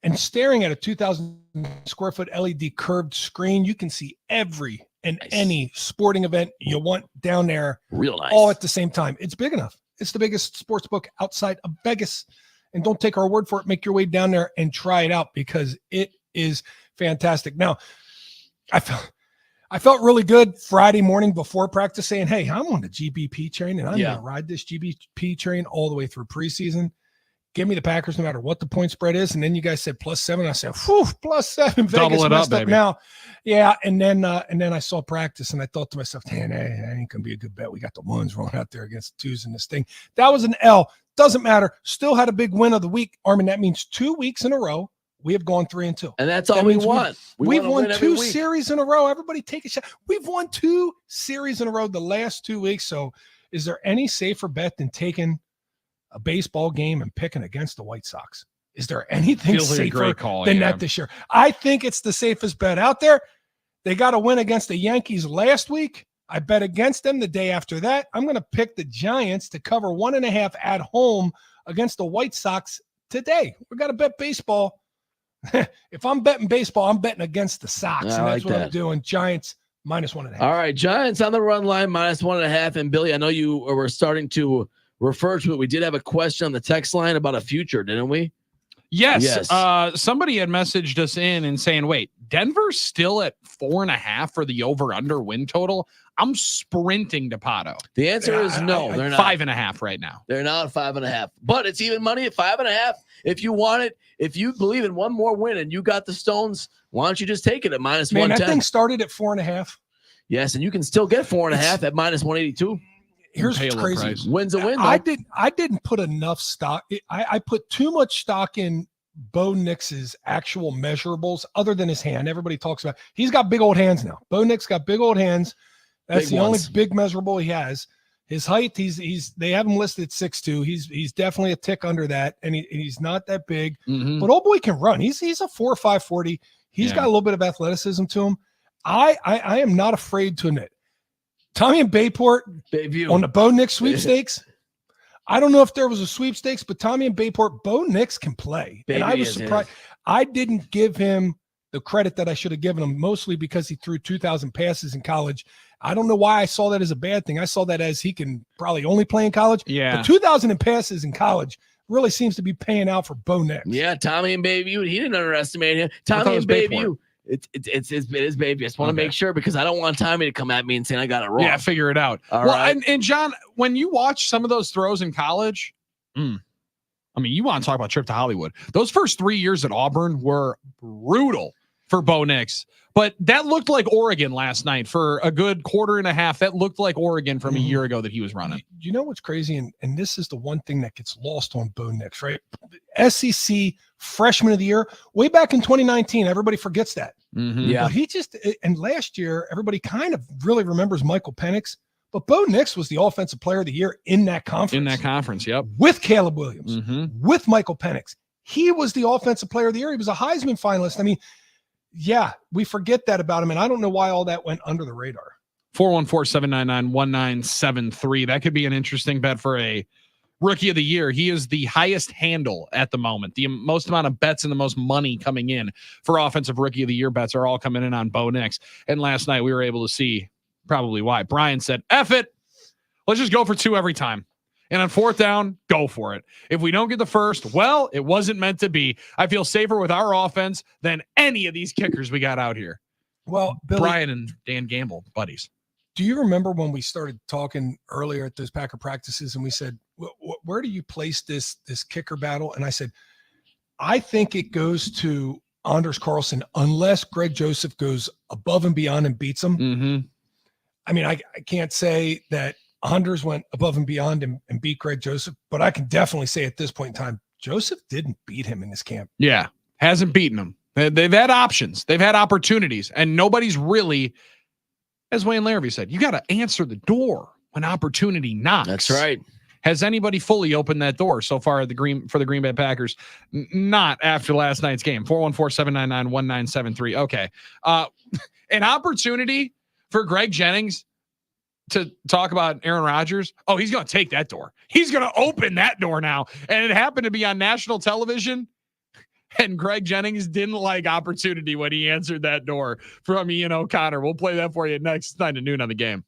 and staring at a 2,000 square foot LED curved screen. You can see every and any sporting event you want down there,
real nice,
all at the same time. It's big enough. It's the biggest sports book outside of Vegas. And don't take our word for it. Make your way down there and try it out because it is fantastic. Now, I felt really good Friday morning before practice saying, hey, I'm on the GBP train and I'm going to ride this GBP train all the way through preseason. Give me the Packers no matter what the point spread is. And then you guys said +7. I said, +7. Vegas
double it up, baby.
Now. Yeah. And then I saw practice and I thought to myself, man, that ain't going to be a good bet. We got the ones rolling out there against the twos in this thing. That was an L. Doesn't matter. Still had a big win of the week. Armin, that means 2 weeks in a row we have gone 3-2.
And that's all we want.
We've won 2 series in a row. Everybody take a shot. We've won 2 series in a row the last 2 weeks. So is there any safer bet than taking a baseball game and picking against the White Sox? Is there anything safer than that this year? I think it's the safest bet out there. They got a win against the Yankees last week. I bet against them the day after that. I'm going to pick the Giants to cover 1.5 at home against the White Sox today. We got to bet baseball. If I'm betting baseball, I'm betting against the Sox. And that's what I'm doing. Giants -1.5.
All right. Giants on the run line -1.5. And Billy, I know you were starting to refer to it. We did have a question on the text line about a future, didn't we?
Yes. Somebody had messaged us in and saying, wait, Denver's still at 4.5 for the over-under win total. I'm sprinting to Pato.
The answer is no. They're not
5.5 right now.
They're not at 5.5, but it's even money at 5.5. If you want it, if you believe in one more win and you got the Stones, why don't you just take it at -110?
Man, that thing started at 4.5.
Yes, and you can still get 4.5 at -182.
Here's what's crazy.
Price. Wins a win.
I didn't put enough stock. I put too much stock in Bo Nix's actual measurables other than his hand. Everybody talks about he's got big old hands now. Bo Nix got big old hands. That's the only big measurable he has. His height, they have him listed at 6'2". He's definitely a tick under that, and he's not that big.
Mm-hmm.
But old boy can run. He's a 4.5 40. He's got a little bit of athleticism to him. I am not afraid to admit, Tommy and Bayport on the Bo Nix sweepstakes, I don't know if there was a sweepstakes, but Tommy and Bayport, Bo Nix can play.
Baby,
and I was surprised. I didn't give him the credit that I should have given him, mostly because he threw 2,000 passes in college. I don't know why I saw that as a bad thing. I saw that as he can probably only play in college.
Yeah.
But 2,000 in passes in college really seems to be paying out for Bo Nix.
Yeah, Tommy and Baby, he didn't underestimate him. Tommy and Baby, it's his baby. I just want to make sure because I don't want Tommy to come at me and say I got it wrong.
Yeah, figure it out.
All right.
And John, when you watch some of those throws in college, I mean, you want to talk about trip to Hollywood. Those first 3 years at Auburn were brutal for Bo Nix. But that looked like Oregon last night for a good quarter and a half. That looked like Oregon from a year ago that he was running.
You know what's crazy? And this is the one thing that gets lost on Bo Nix, right? SEC Freshman of the Year, way back in 2019. Everybody forgets that.
Yeah.
But he just, and last year, everybody kind of really remembers Michael Penix. But Bo Nix was the Offensive Player of the Year in that conference.
Yep.
With Caleb Williams, with Michael Penix. He was the Offensive Player of the Year. He was a Heisman finalist. I mean, yeah, we forget that about him, and I don't know why all that went under the radar.
414-799-1973. That could be an interesting bet for a Rookie of the Year. He is the highest handle at the moment. The most amount of bets and the most money coming in for Offensive Rookie of the Year bets are all coming in on Bo Nix. And last night we were able to see probably why. Brian said, F it. Let's just go for 2 every time. And on 4th down, go for it. If we don't get the first, well, it wasn't meant to be. I feel safer with our offense than any of these kickers we got out here.
Well, Billy,
Brian and Dan Gamble, buddies.
Do you remember when we started talking earlier at those Packer practices and we said, where do you place this kicker battle? And I said, I think it goes to Anders Carlson unless Greg Joseph goes above and beyond and beats him. I mean, I can't say that Anders went above and beyond and beat Greg Joseph, but I can definitely say at this point in time, Joseph didn't beat him in this camp.
Yeah, hasn't beaten him. They've had options. They've had opportunities, and nobody's really, as Wayne Larrabee said, you got to answer the door when opportunity knocks.
That's right.
Has anybody fully opened that door so far for the Green Bay Packers? Not after last night's game. 414-799-1973. Okay. An opportunity for Greg Jennings to talk about Aaron Rodgers. Oh, he's going to take that door. He's going to open that door now. And it happened to be on national television. And Greg Jennings didn't like opportunity when he answered that door from Ian O'Connor. We'll play that for you next 9 to noon on the Game.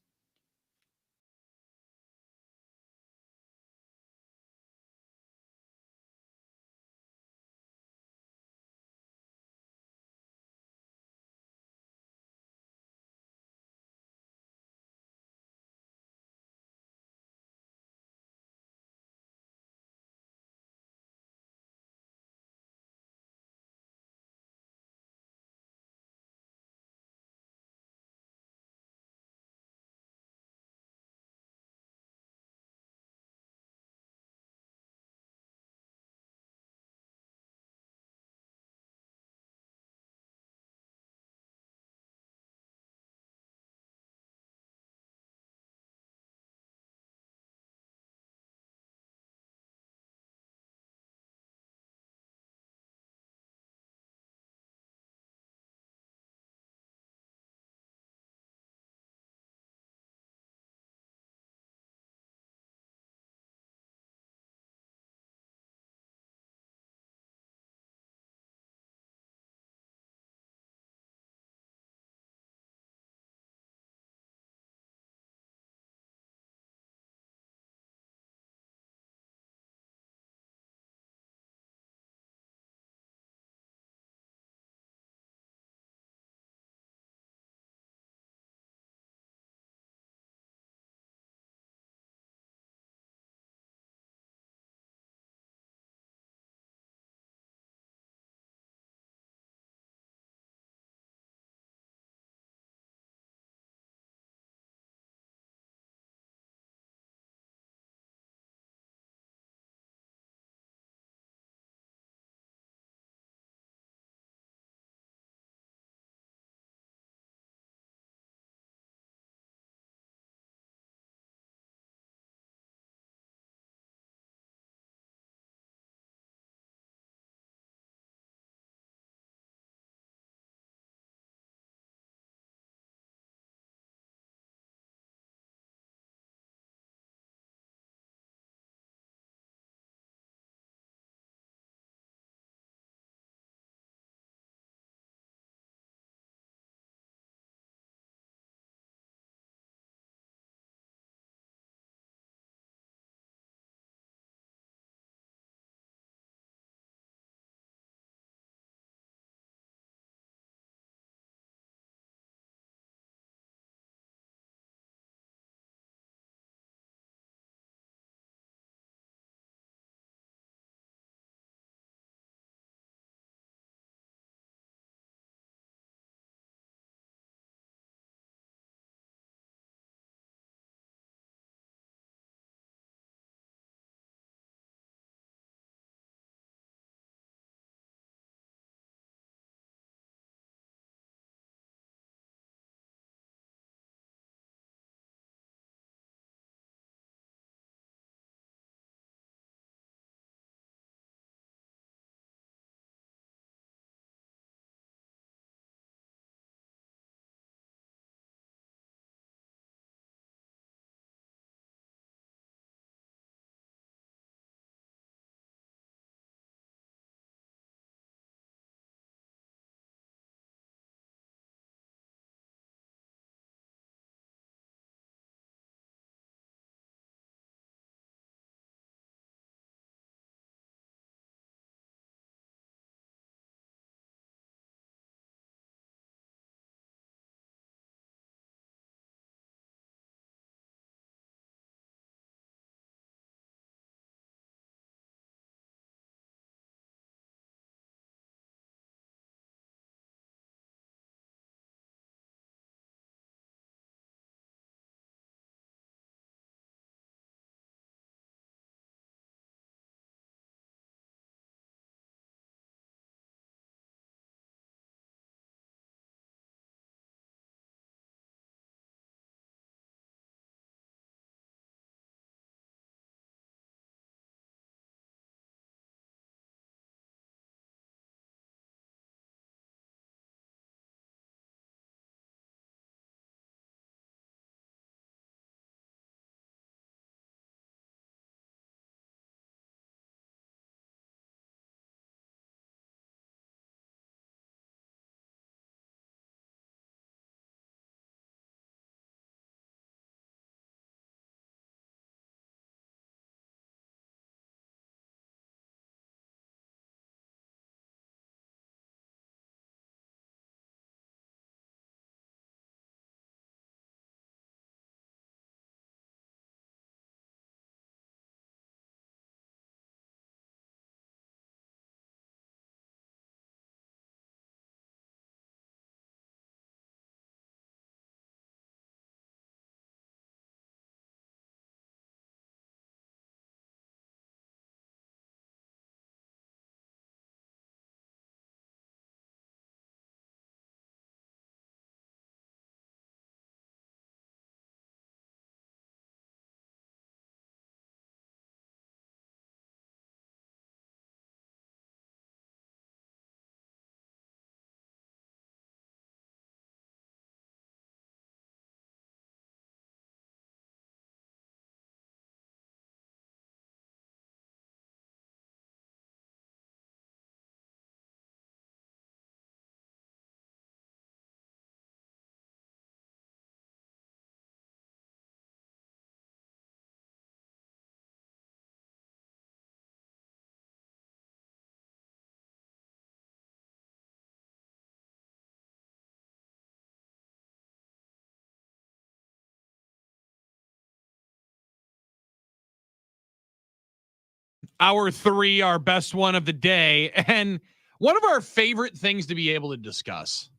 Hour 3, our best one of the day. And one of our favorite things to be able to discuss.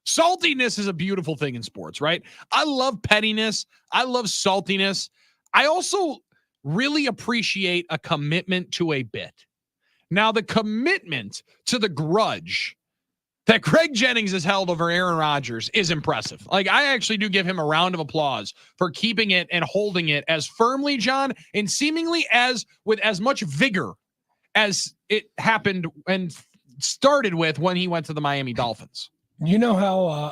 Saltiness is a beautiful thing in sports, right? I love pettiness. I love saltiness. I also really appreciate a commitment to a bit. Now, the commitment to the grudge that Greg Jennings has held over Aaron Rodgers is impressive. Like, I actually do give him a round of applause for keeping it and holding it as firmly, John, and seemingly with as much vigor as it happened and started with when he went to the Miami Dolphins.
You know how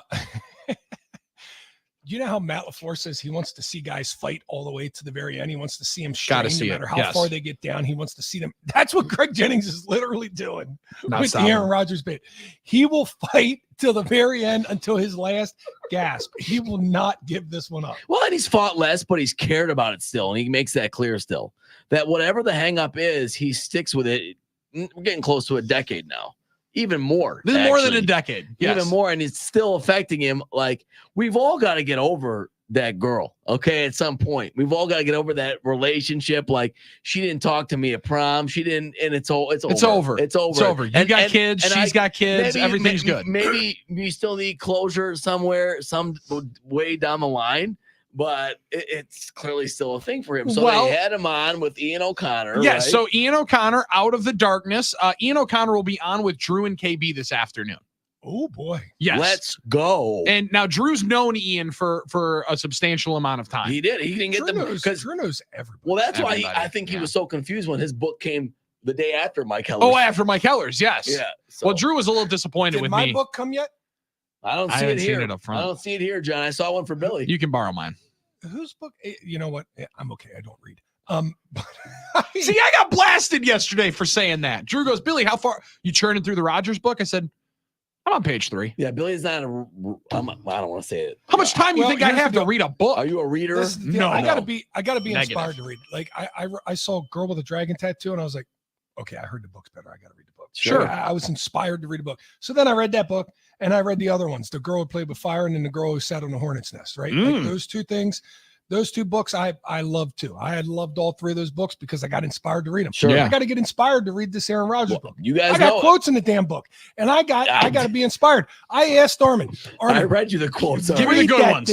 Matt LaFleur says he wants to see guys fight all the way to the very end. He wants to see them strain, no matter how far they get down. He wants to see them. That's what Greg Jennings is literally doing with the Aaron Rodgers bit. He will fight till the very end until his last gasp. He will not give this one up.
Well, and he's fought less, but he's cared about it still, and he makes that clear still. That whatever the hang-up is, he sticks with it. We're getting close to a decade now. Even more.
This is more than a decade. Yes.
Even more. And it's still affecting him. Like, we've all got to get over that girl. Okay. At some point, we've all got to get over that relationship. Like, she didn't talk to me at prom. She didn't. And it's over.
It's over. You got kids. She's got kids. Everything's good.
Maybe you still need closure somewhere, some way down the line. But it's clearly still a thing for him. So they had him on with Ian O'Connor.
Yes.
Right?
So Ian O'Connor out of the darkness. Ian O'Connor will be on with Drew and KB this afternoon.
Oh boy.
Yes.
Let's go.
And now Drew's known Ian for a substantial amount of time.
He did. He didn't get them because
Drew knows everybody.
Well, that's why I think he was so confused when his book came the day after Mike Heller's.
Oh, after Mike Heller's, yes.
Yeah. So.
Well, Drew was a little disappointed with me.
Did my book come yet?
I don't see it here.
Seen it up front.
I don't see it here, John. I saw one for Billy.
You can borrow mine.
Whose book? You know what? I'm okay. I don't read.
See, I got blasted yesterday for saying that. Drew goes, Billy, how far you churning through the Rodgers book? I said, I'm on page 3.
Yeah, Billy's not I don't want to say it.
How much time do you think I have to read a book?
Are you a reader?
No, I gotta be inspired to read. Like I saw a girl with a dragon tattoo, and I was like, okay, I heard the book's better. I gotta read the book.
Sure.
I was inspired to read a book. So then I read that book, and I read the other ones. The girl who played with fire, and then the girl who sat on the hornet's nest. Right, like those two things. Those two books I love too. I had loved all 3 of those books because I got inspired to read them.
Sure. Yeah.
I got to get inspired to read this Aaron Rodgers book.
You guys
I got quotes in the damn book, and I got to be inspired. I asked Armin,
I read you the quotes.
Give me the good ones.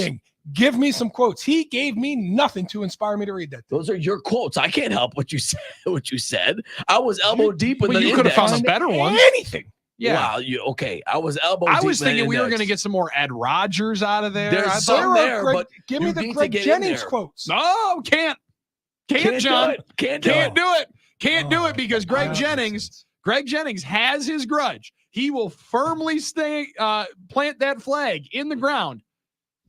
Give me some quotes. He gave me nothing to inspire me to read that thing.
Those are your quotes. I can't help what you said. I was elbow deep in the
you could have found a better one.
Anything.
Yeah.
Wow. Okay. I was elbow deep.
I was thinking we were going to get some more Ed Rodgers out of there.
There's some there, but
give me the Greg Jennings quotes.
No, can't, John. Can't do it. Can't do it because Greg Jennings has his grudge. He will firmly plant that flag in the ground,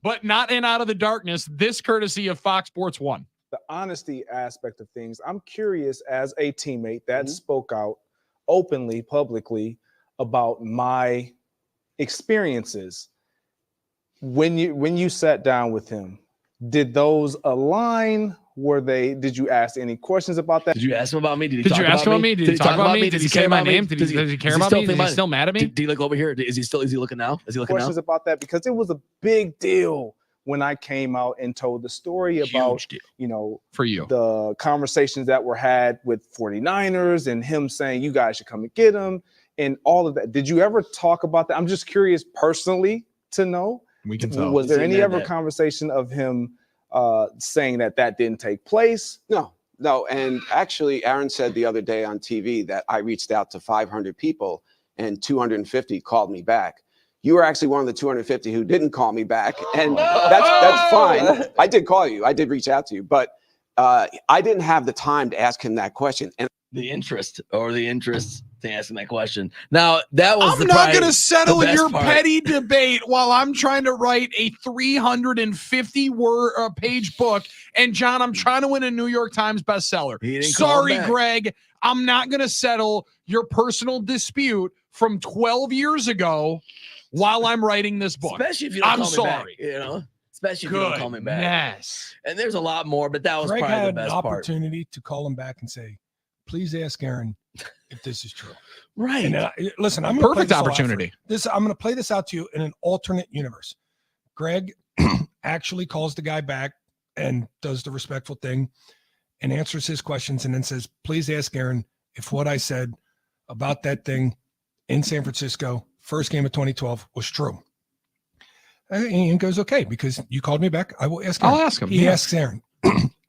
but not in out of the darkness. This courtesy of Fox Sports 1.
The honesty aspect of things. I'm curious as a teammate that spoke out openly, publicly, about my experiences. When you sat down with him, did those align? Did you ask any questions about that?
Did you ask him about me?
Did you ask him about me? Did he talk about me? Did he say my name? Does he care about me? Is he still mad at me?
Did he look over here? Is he looking now? Is he looking now?
Questions about that because it was a big deal when I came out and told the story about,
for you,
the conversations that were had with 49ers and him saying, you guys should come and get him. And all of that. Did you ever talk about that? I'm just curious personally to know.
We can tell.
Was there any ever conversation of him saying that didn't take place?
No. And actually, Aaron said the other day on TV that I reached out to 500 people and 250 called me back. You were actually one of the 250 who didn't call me back. And that's fine. I did call you. I did reach out to you. But I didn't have the time to ask him that question. And
the interest to asking that question. Now that was
I'm not going to settle your petty debate while I'm trying to write a 350 page book. And John, I'm trying to win a New York Times bestseller. Sorry, Greg. I'm not going to settle your personal dispute from 12 years ago while I'm writing this book.
Especially if you don't call me back, especially if you don't call me back.
Yes.
And there's a lot more, but that was
Greg
probably
had
the best
an
part.
Opportunity to call him back and say, please ask Aaron if this is true.
Right.
And, listen, I'm
perfect opportunity.
I'm going to play this out to you in an alternate universe. Greg actually calls the guy back and does the respectful thing and answers his questions and then says, please ask Aaron if what I said about that thing in San Francisco, first game of 2012, was true. And Ian goes, okay, because you called me back. I will ask Aaron.
I'll ask him.
He asks Aaron.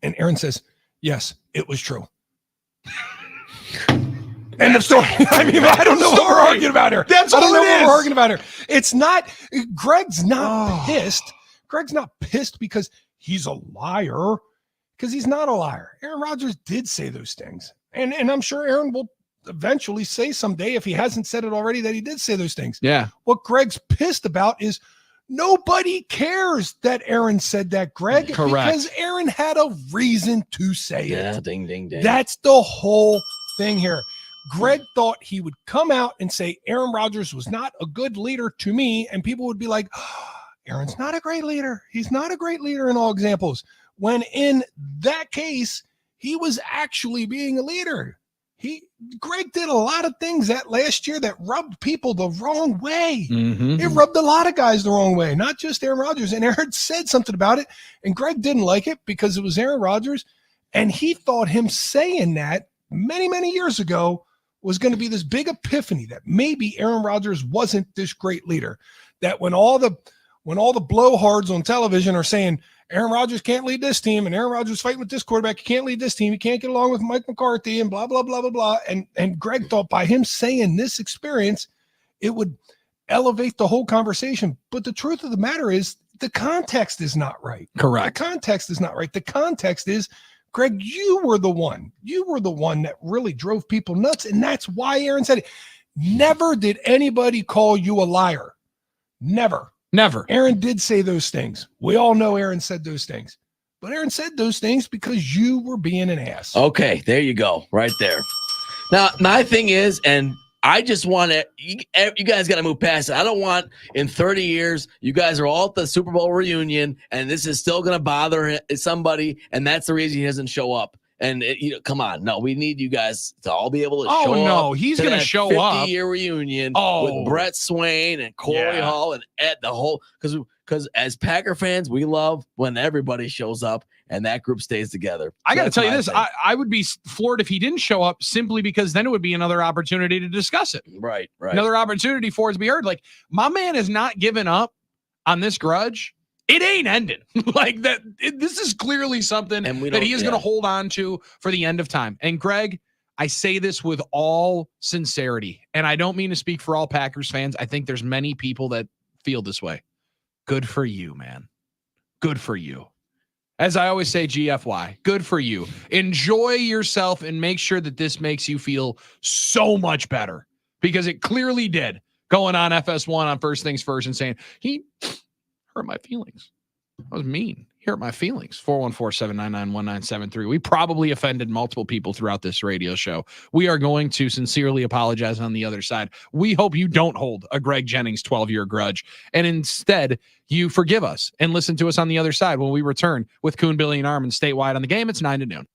And Aaron says, yes, it was true. End of story. I mean, I don't know what we're arguing about here.
That's
I don't
all
know
it
what
is.
we're arguing about here. It's not, Greg's not pissed. Greg's not pissed because he's a liar, because he's not a liar. Aaron Rodgers did say those things. And I'm sure Aaron will eventually say someday, if he hasn't said it already, that he did say those things.
Yeah.
What Greg's pissed about is nobody cares that Aaron said that, Greg.
Correct.
Because Aaron had a reason to say it.
Yeah, ding, ding, ding.
That's the whole thing here. Greg thought he would come out and say Aaron Rodgers was not a good leader to me, and people would be like, oh, Aaron's not a great leader. He's not a great leader in all examples. When in that case, he was actually being a leader. Greg did a lot of things that last year that rubbed people the wrong way.
Mm-hmm.
It rubbed a lot of guys the wrong way, not just Aaron Rodgers. And Aaron said something about it, and Greg didn't like it because it was Aaron Rodgers. And he thought him saying that many, many years ago was going to be this big epiphany that maybe Aaron Rodgers wasn't this great leader. That when all the blowhards on television are saying Aaron Rodgers can't lead this team, and Aaron Rodgers fighting with this quarterback, he can't lead this team, he can't get along with Mike McCarthy, and blah, blah, blah, blah, blah. And Greg thought by him saying this experience, it would elevate the whole conversation. But the truth of the matter is the context is not right.
Correct.
The context is not right. The context is, Greg, you were the one that really drove people nuts. And that's why Aaron said it. Never did anybody call you a liar. Never. Aaron did say those things. We all know Aaron said those things. But Aaron said those things because you were being an ass.
Okay, there you go. Right there. Now, my thing is, and I just want to, you guys got to move past it. I don't want in 30 years, you guys are all at the Super Bowl reunion, and this is still going to bother somebody, and that's the reason he doesn't show up. And, come on. No, we need you guys to all be able to show up.
Oh, no, he's going to show up.
50-year reunion with Brett Swain and Corey Hall and Ed, the whole, because as Packer fans, we love when everybody shows up and that group stays together.
I got to tell you this. I would be floored if he didn't show up, simply because then it would be another opportunity to discuss it.
Right.
Another opportunity for it to be heard. Like, my man has not given up on this grudge. It ain't ending. Like that. This is clearly something that he is going to hold on to for the end of time. And Greg, I say this with all sincerity, and I don't mean to speak for all Packers fans. I think there's many people that feel this way. Good for you, man. Good for you. As I always say, GFY, good for you. Enjoy yourself and make sure that this makes you feel so much better, because it clearly did. Going on FS1 on First Things First and saying, he hurt my feelings. That was mean. He hurt my feelings. 414-799-1973. We probably offended multiple people throughout this radio show. We are going to sincerely apologize on the other side. We hope you don't hold a Greg Jennings 12-year grudge, and instead you forgive us and listen to us on the other side when we return with Kuhn, Billy, and Armin statewide on the game. It's 9 to noon.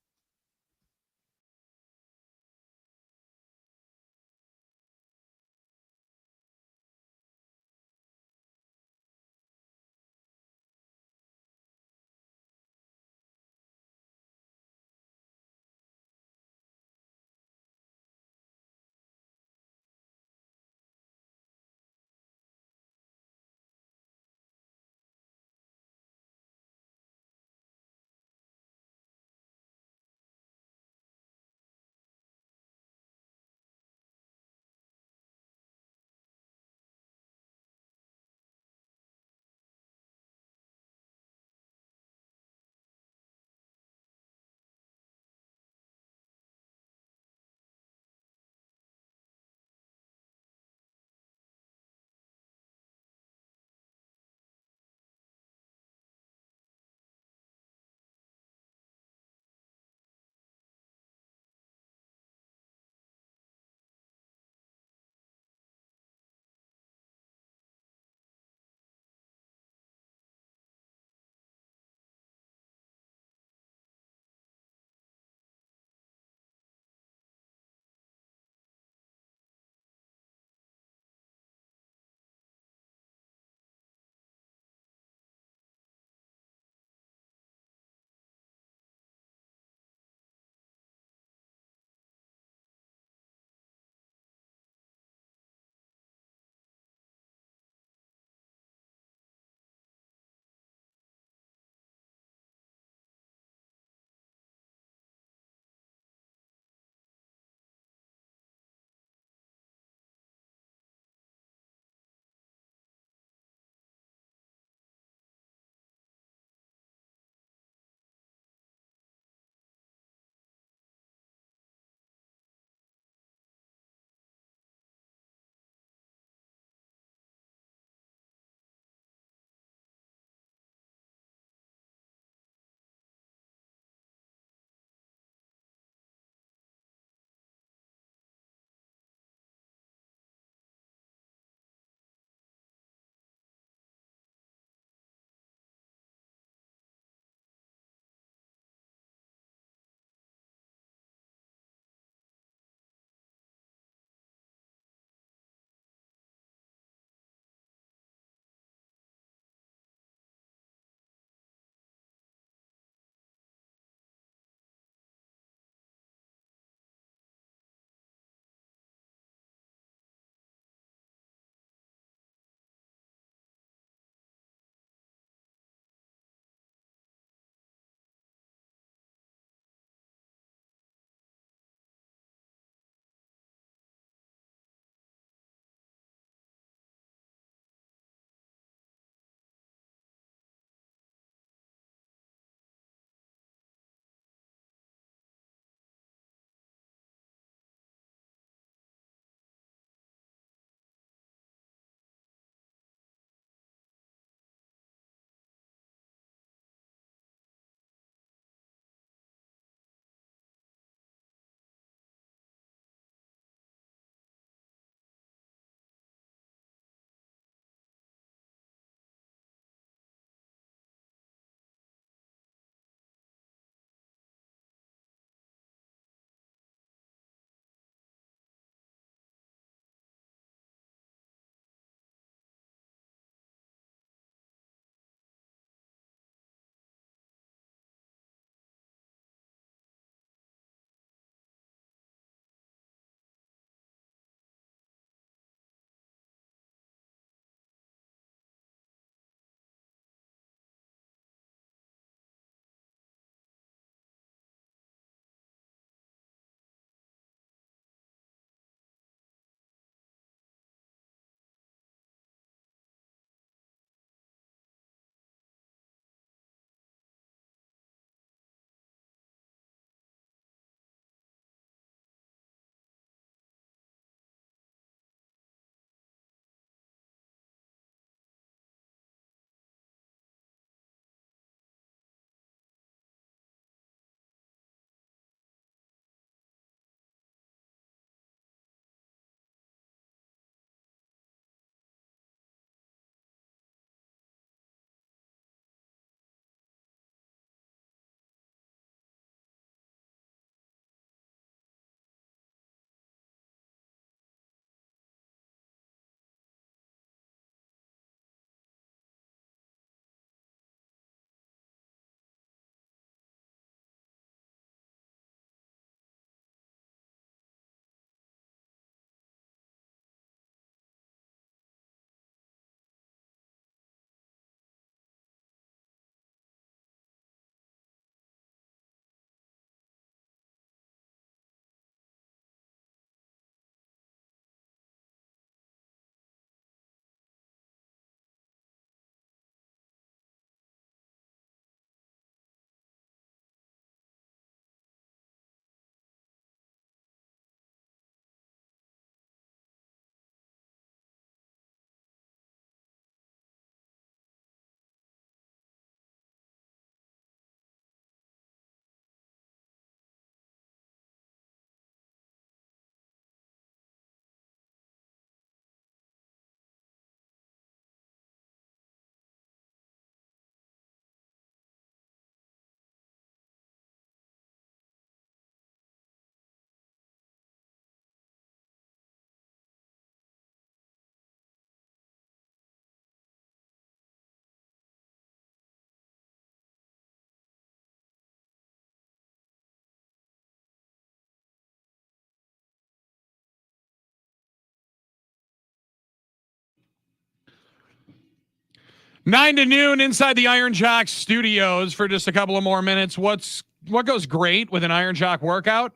9 to noon inside the Iron Jock studios for just a couple of more minutes. What goes great with an Iron Jock workout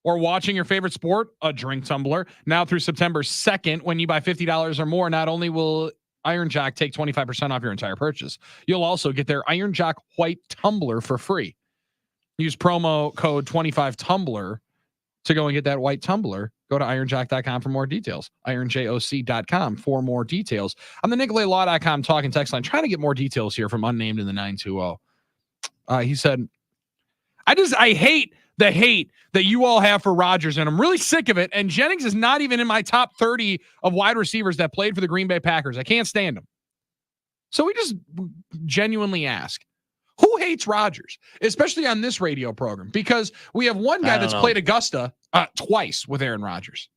or watching your favorite sport? A drink tumbler. Now through September 2nd, when you buy $50 or more, not only will Iron Jock take 25% off your entire purchase, you'll also get their Iron Jock white tumbler for free. Use promo code 25tumbler to go and get that white tumbler. Go to ironjock.com for more details. ironjoc.com for more details. On the NicoletLaw.com talking text line, trying to get more details here from unnamed in the 920. He said, I hate the hate that you all have for Rodgers, and I'm really sick of it. And Jennings is not even in my top 30 of wide receivers that played for the Green Bay Packers. I can't stand him. So we just genuinely ask, who hates Rodgers, especially on this radio program? Because we have one guy that's played Augusta twice with Aaron Rodgers,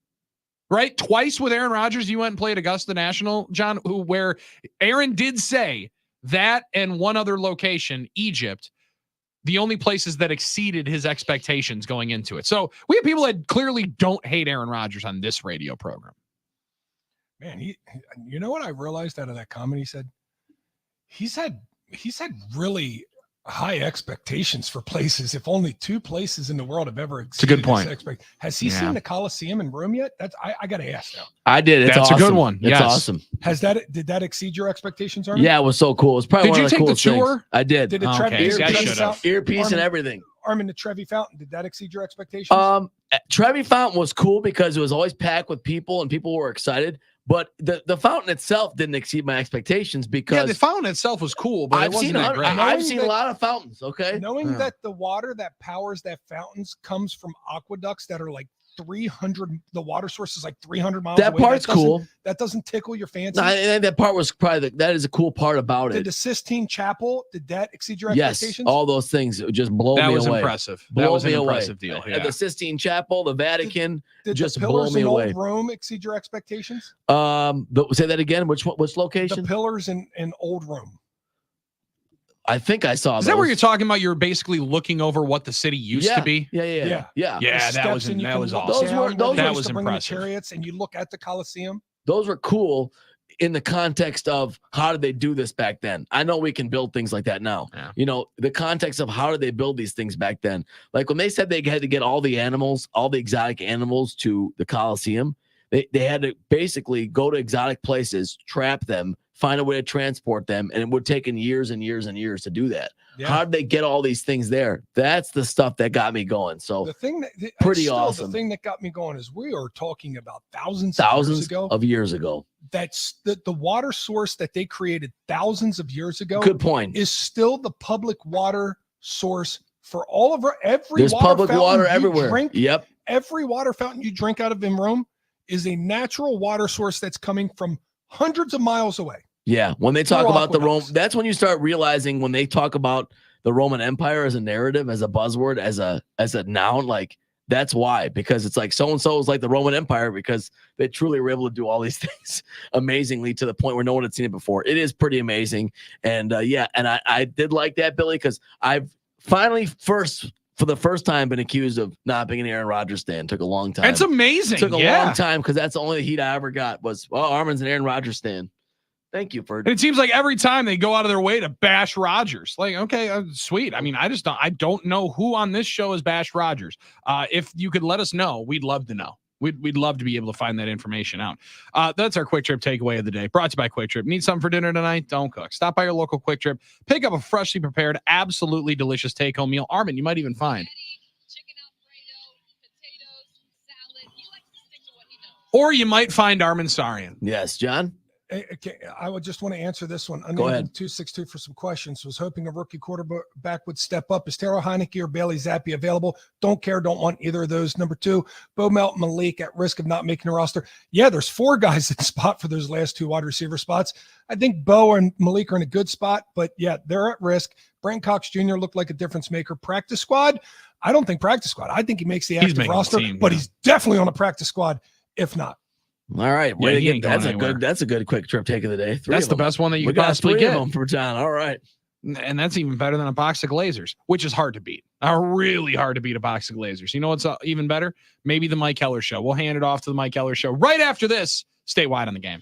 right? Twice with Aaron Rodgers. You went and played Augusta National, John, where Aaron did say that and one other location, Egypt, the only places that exceeded his expectations going into it. So we have people that clearly don't hate Aaron Rodgers on this radio program.
Man, you know what I realized out of that comment? He's had really high expectations for places. If only 2 places in the world have ever exceeded.
It's a good point.
Has he seen the Coliseum in Rome yet? I got to ask now.
I did. It's
That's
awesome.
a good one.
It's awesome.
Did that exceed your expectations, Armin?
Yeah, it was so cool. It's probably
Did
one
you
of the
take the
coolest
tour?
things. I did.
Did the
Earpiece and everything.
Armin, the Trevi Fountain, did that exceed your expectations?
Trevi Fountain was cool because it was always packed with people and people were excited. But the fountain itself didn't exceed my expectations because
the fountain itself was cool, but
I've seen a lot of fountains. Okay,
knowing that the water that powers that fountains comes from aqueducts that are like 300, the water source is like 300 miles
that
away.
Part's cool.
That doesn't tickle your fancy.
No, I think that part was probably that is a cool part about
Did
it.
the Sistine Chapel, did that exceed your
Yes,
expectations?
all those things just blow me away.
That was impressive. That was an impressive deal. Yeah.
The Sistine Chapel, the Vatican,
Did
just
the
blow
pillars
me
in
away.
Old Rome exceed your expectations?
Say that again. Which location?
The pillars in Old Rome.
I think I saw.
Is that where you're talking about? You're basically looking over what the city used to be.
Yeah.
That was awesome. That was impressive.
Chariots, and you look at the Colosseum.
Those were cool in the context of how did they do this back then? I know we can build things like that now.
Yeah.
You know, the context of how did they build these things back then? Like when they said they had to get all the animals, all the exotic animals to the Colosseum, they had to basically go to exotic places, trap them, find a way to transport them, and it would take years and years and years to do that. Yeah. How did they get all these things there? That's the stuff that got me going. So
the thing
awesome.
The thing that got me going is we are talking about thousands
of years ago.
That's the water source that they created thousands of years ago.
Good point.
Is still the public water source for all of every.
There's public water everywhere. Yep.
Every water fountain you drink out of in Rome is a natural water source that's coming from hundreds of miles away.
Yeah, when they talk about the Rome, that's when you start realizing when they talk about the Roman Empire as a narrative, as a buzzword, as a noun, like that's why, because it's like so-and-so is like the Roman Empire because they truly were able to do all these things amazingly to the point where no one had seen it before. It is pretty amazing. And I did like that, Billy, because I've finally for the first time been accused of not being an Aaron Rodgers stan. Took a long time.
It's amazing.
Took a long time because that's the only heat I ever got was, well, Armin's an Aaron Rodgers stan. Thank you for.
And it seems like every time they go out of their way to bash Rodgers. Like, okay, sweet. I mean, I don't know who on this show is bash Rodgers. If you could let us know, we'd love to know. We'd love to be able to find that information out. That's our Quick Trip takeaway of the day. Brought to you by Quick Trip. Need something for dinner tonight? Don't cook. Stop by your local Quick Trip. Pick up a freshly prepared, absolutely delicious take-home meal. Armin, you might even find. Or you might find Armin Sarian.
Yes, John.
Okay, I would just want to answer this one.
Go ahead.
262 for some questions. Was hoping a rookie quarterback would step up. Is Taylor Heineke or Bailey Zappi available? Don't want either of those. Number 2, Bo Melton, Malik at risk of not making a roster. Yeah, there's 4 guys in spot for those last 2 wide receiver spots. I think Bo and Malik are in a good spot, but yeah, they're at risk. Brent Cox Jr. looked like a difference maker. Practice squad? I don't think practice squad. I think he makes the active roster, but he's definitely on a practice squad, if not.
All right, that's a good Quick Trip take of the day.
That's the best one that you could possibly get
for John. All right,
and that's even better than a box of Glazers, which is hard to beat. Really hard to beat a box of Glazers. You know what's even better? Maybe the Mike Keller Show. We'll hand it off to the Mike Keller Show right after this. Stay wide on the game.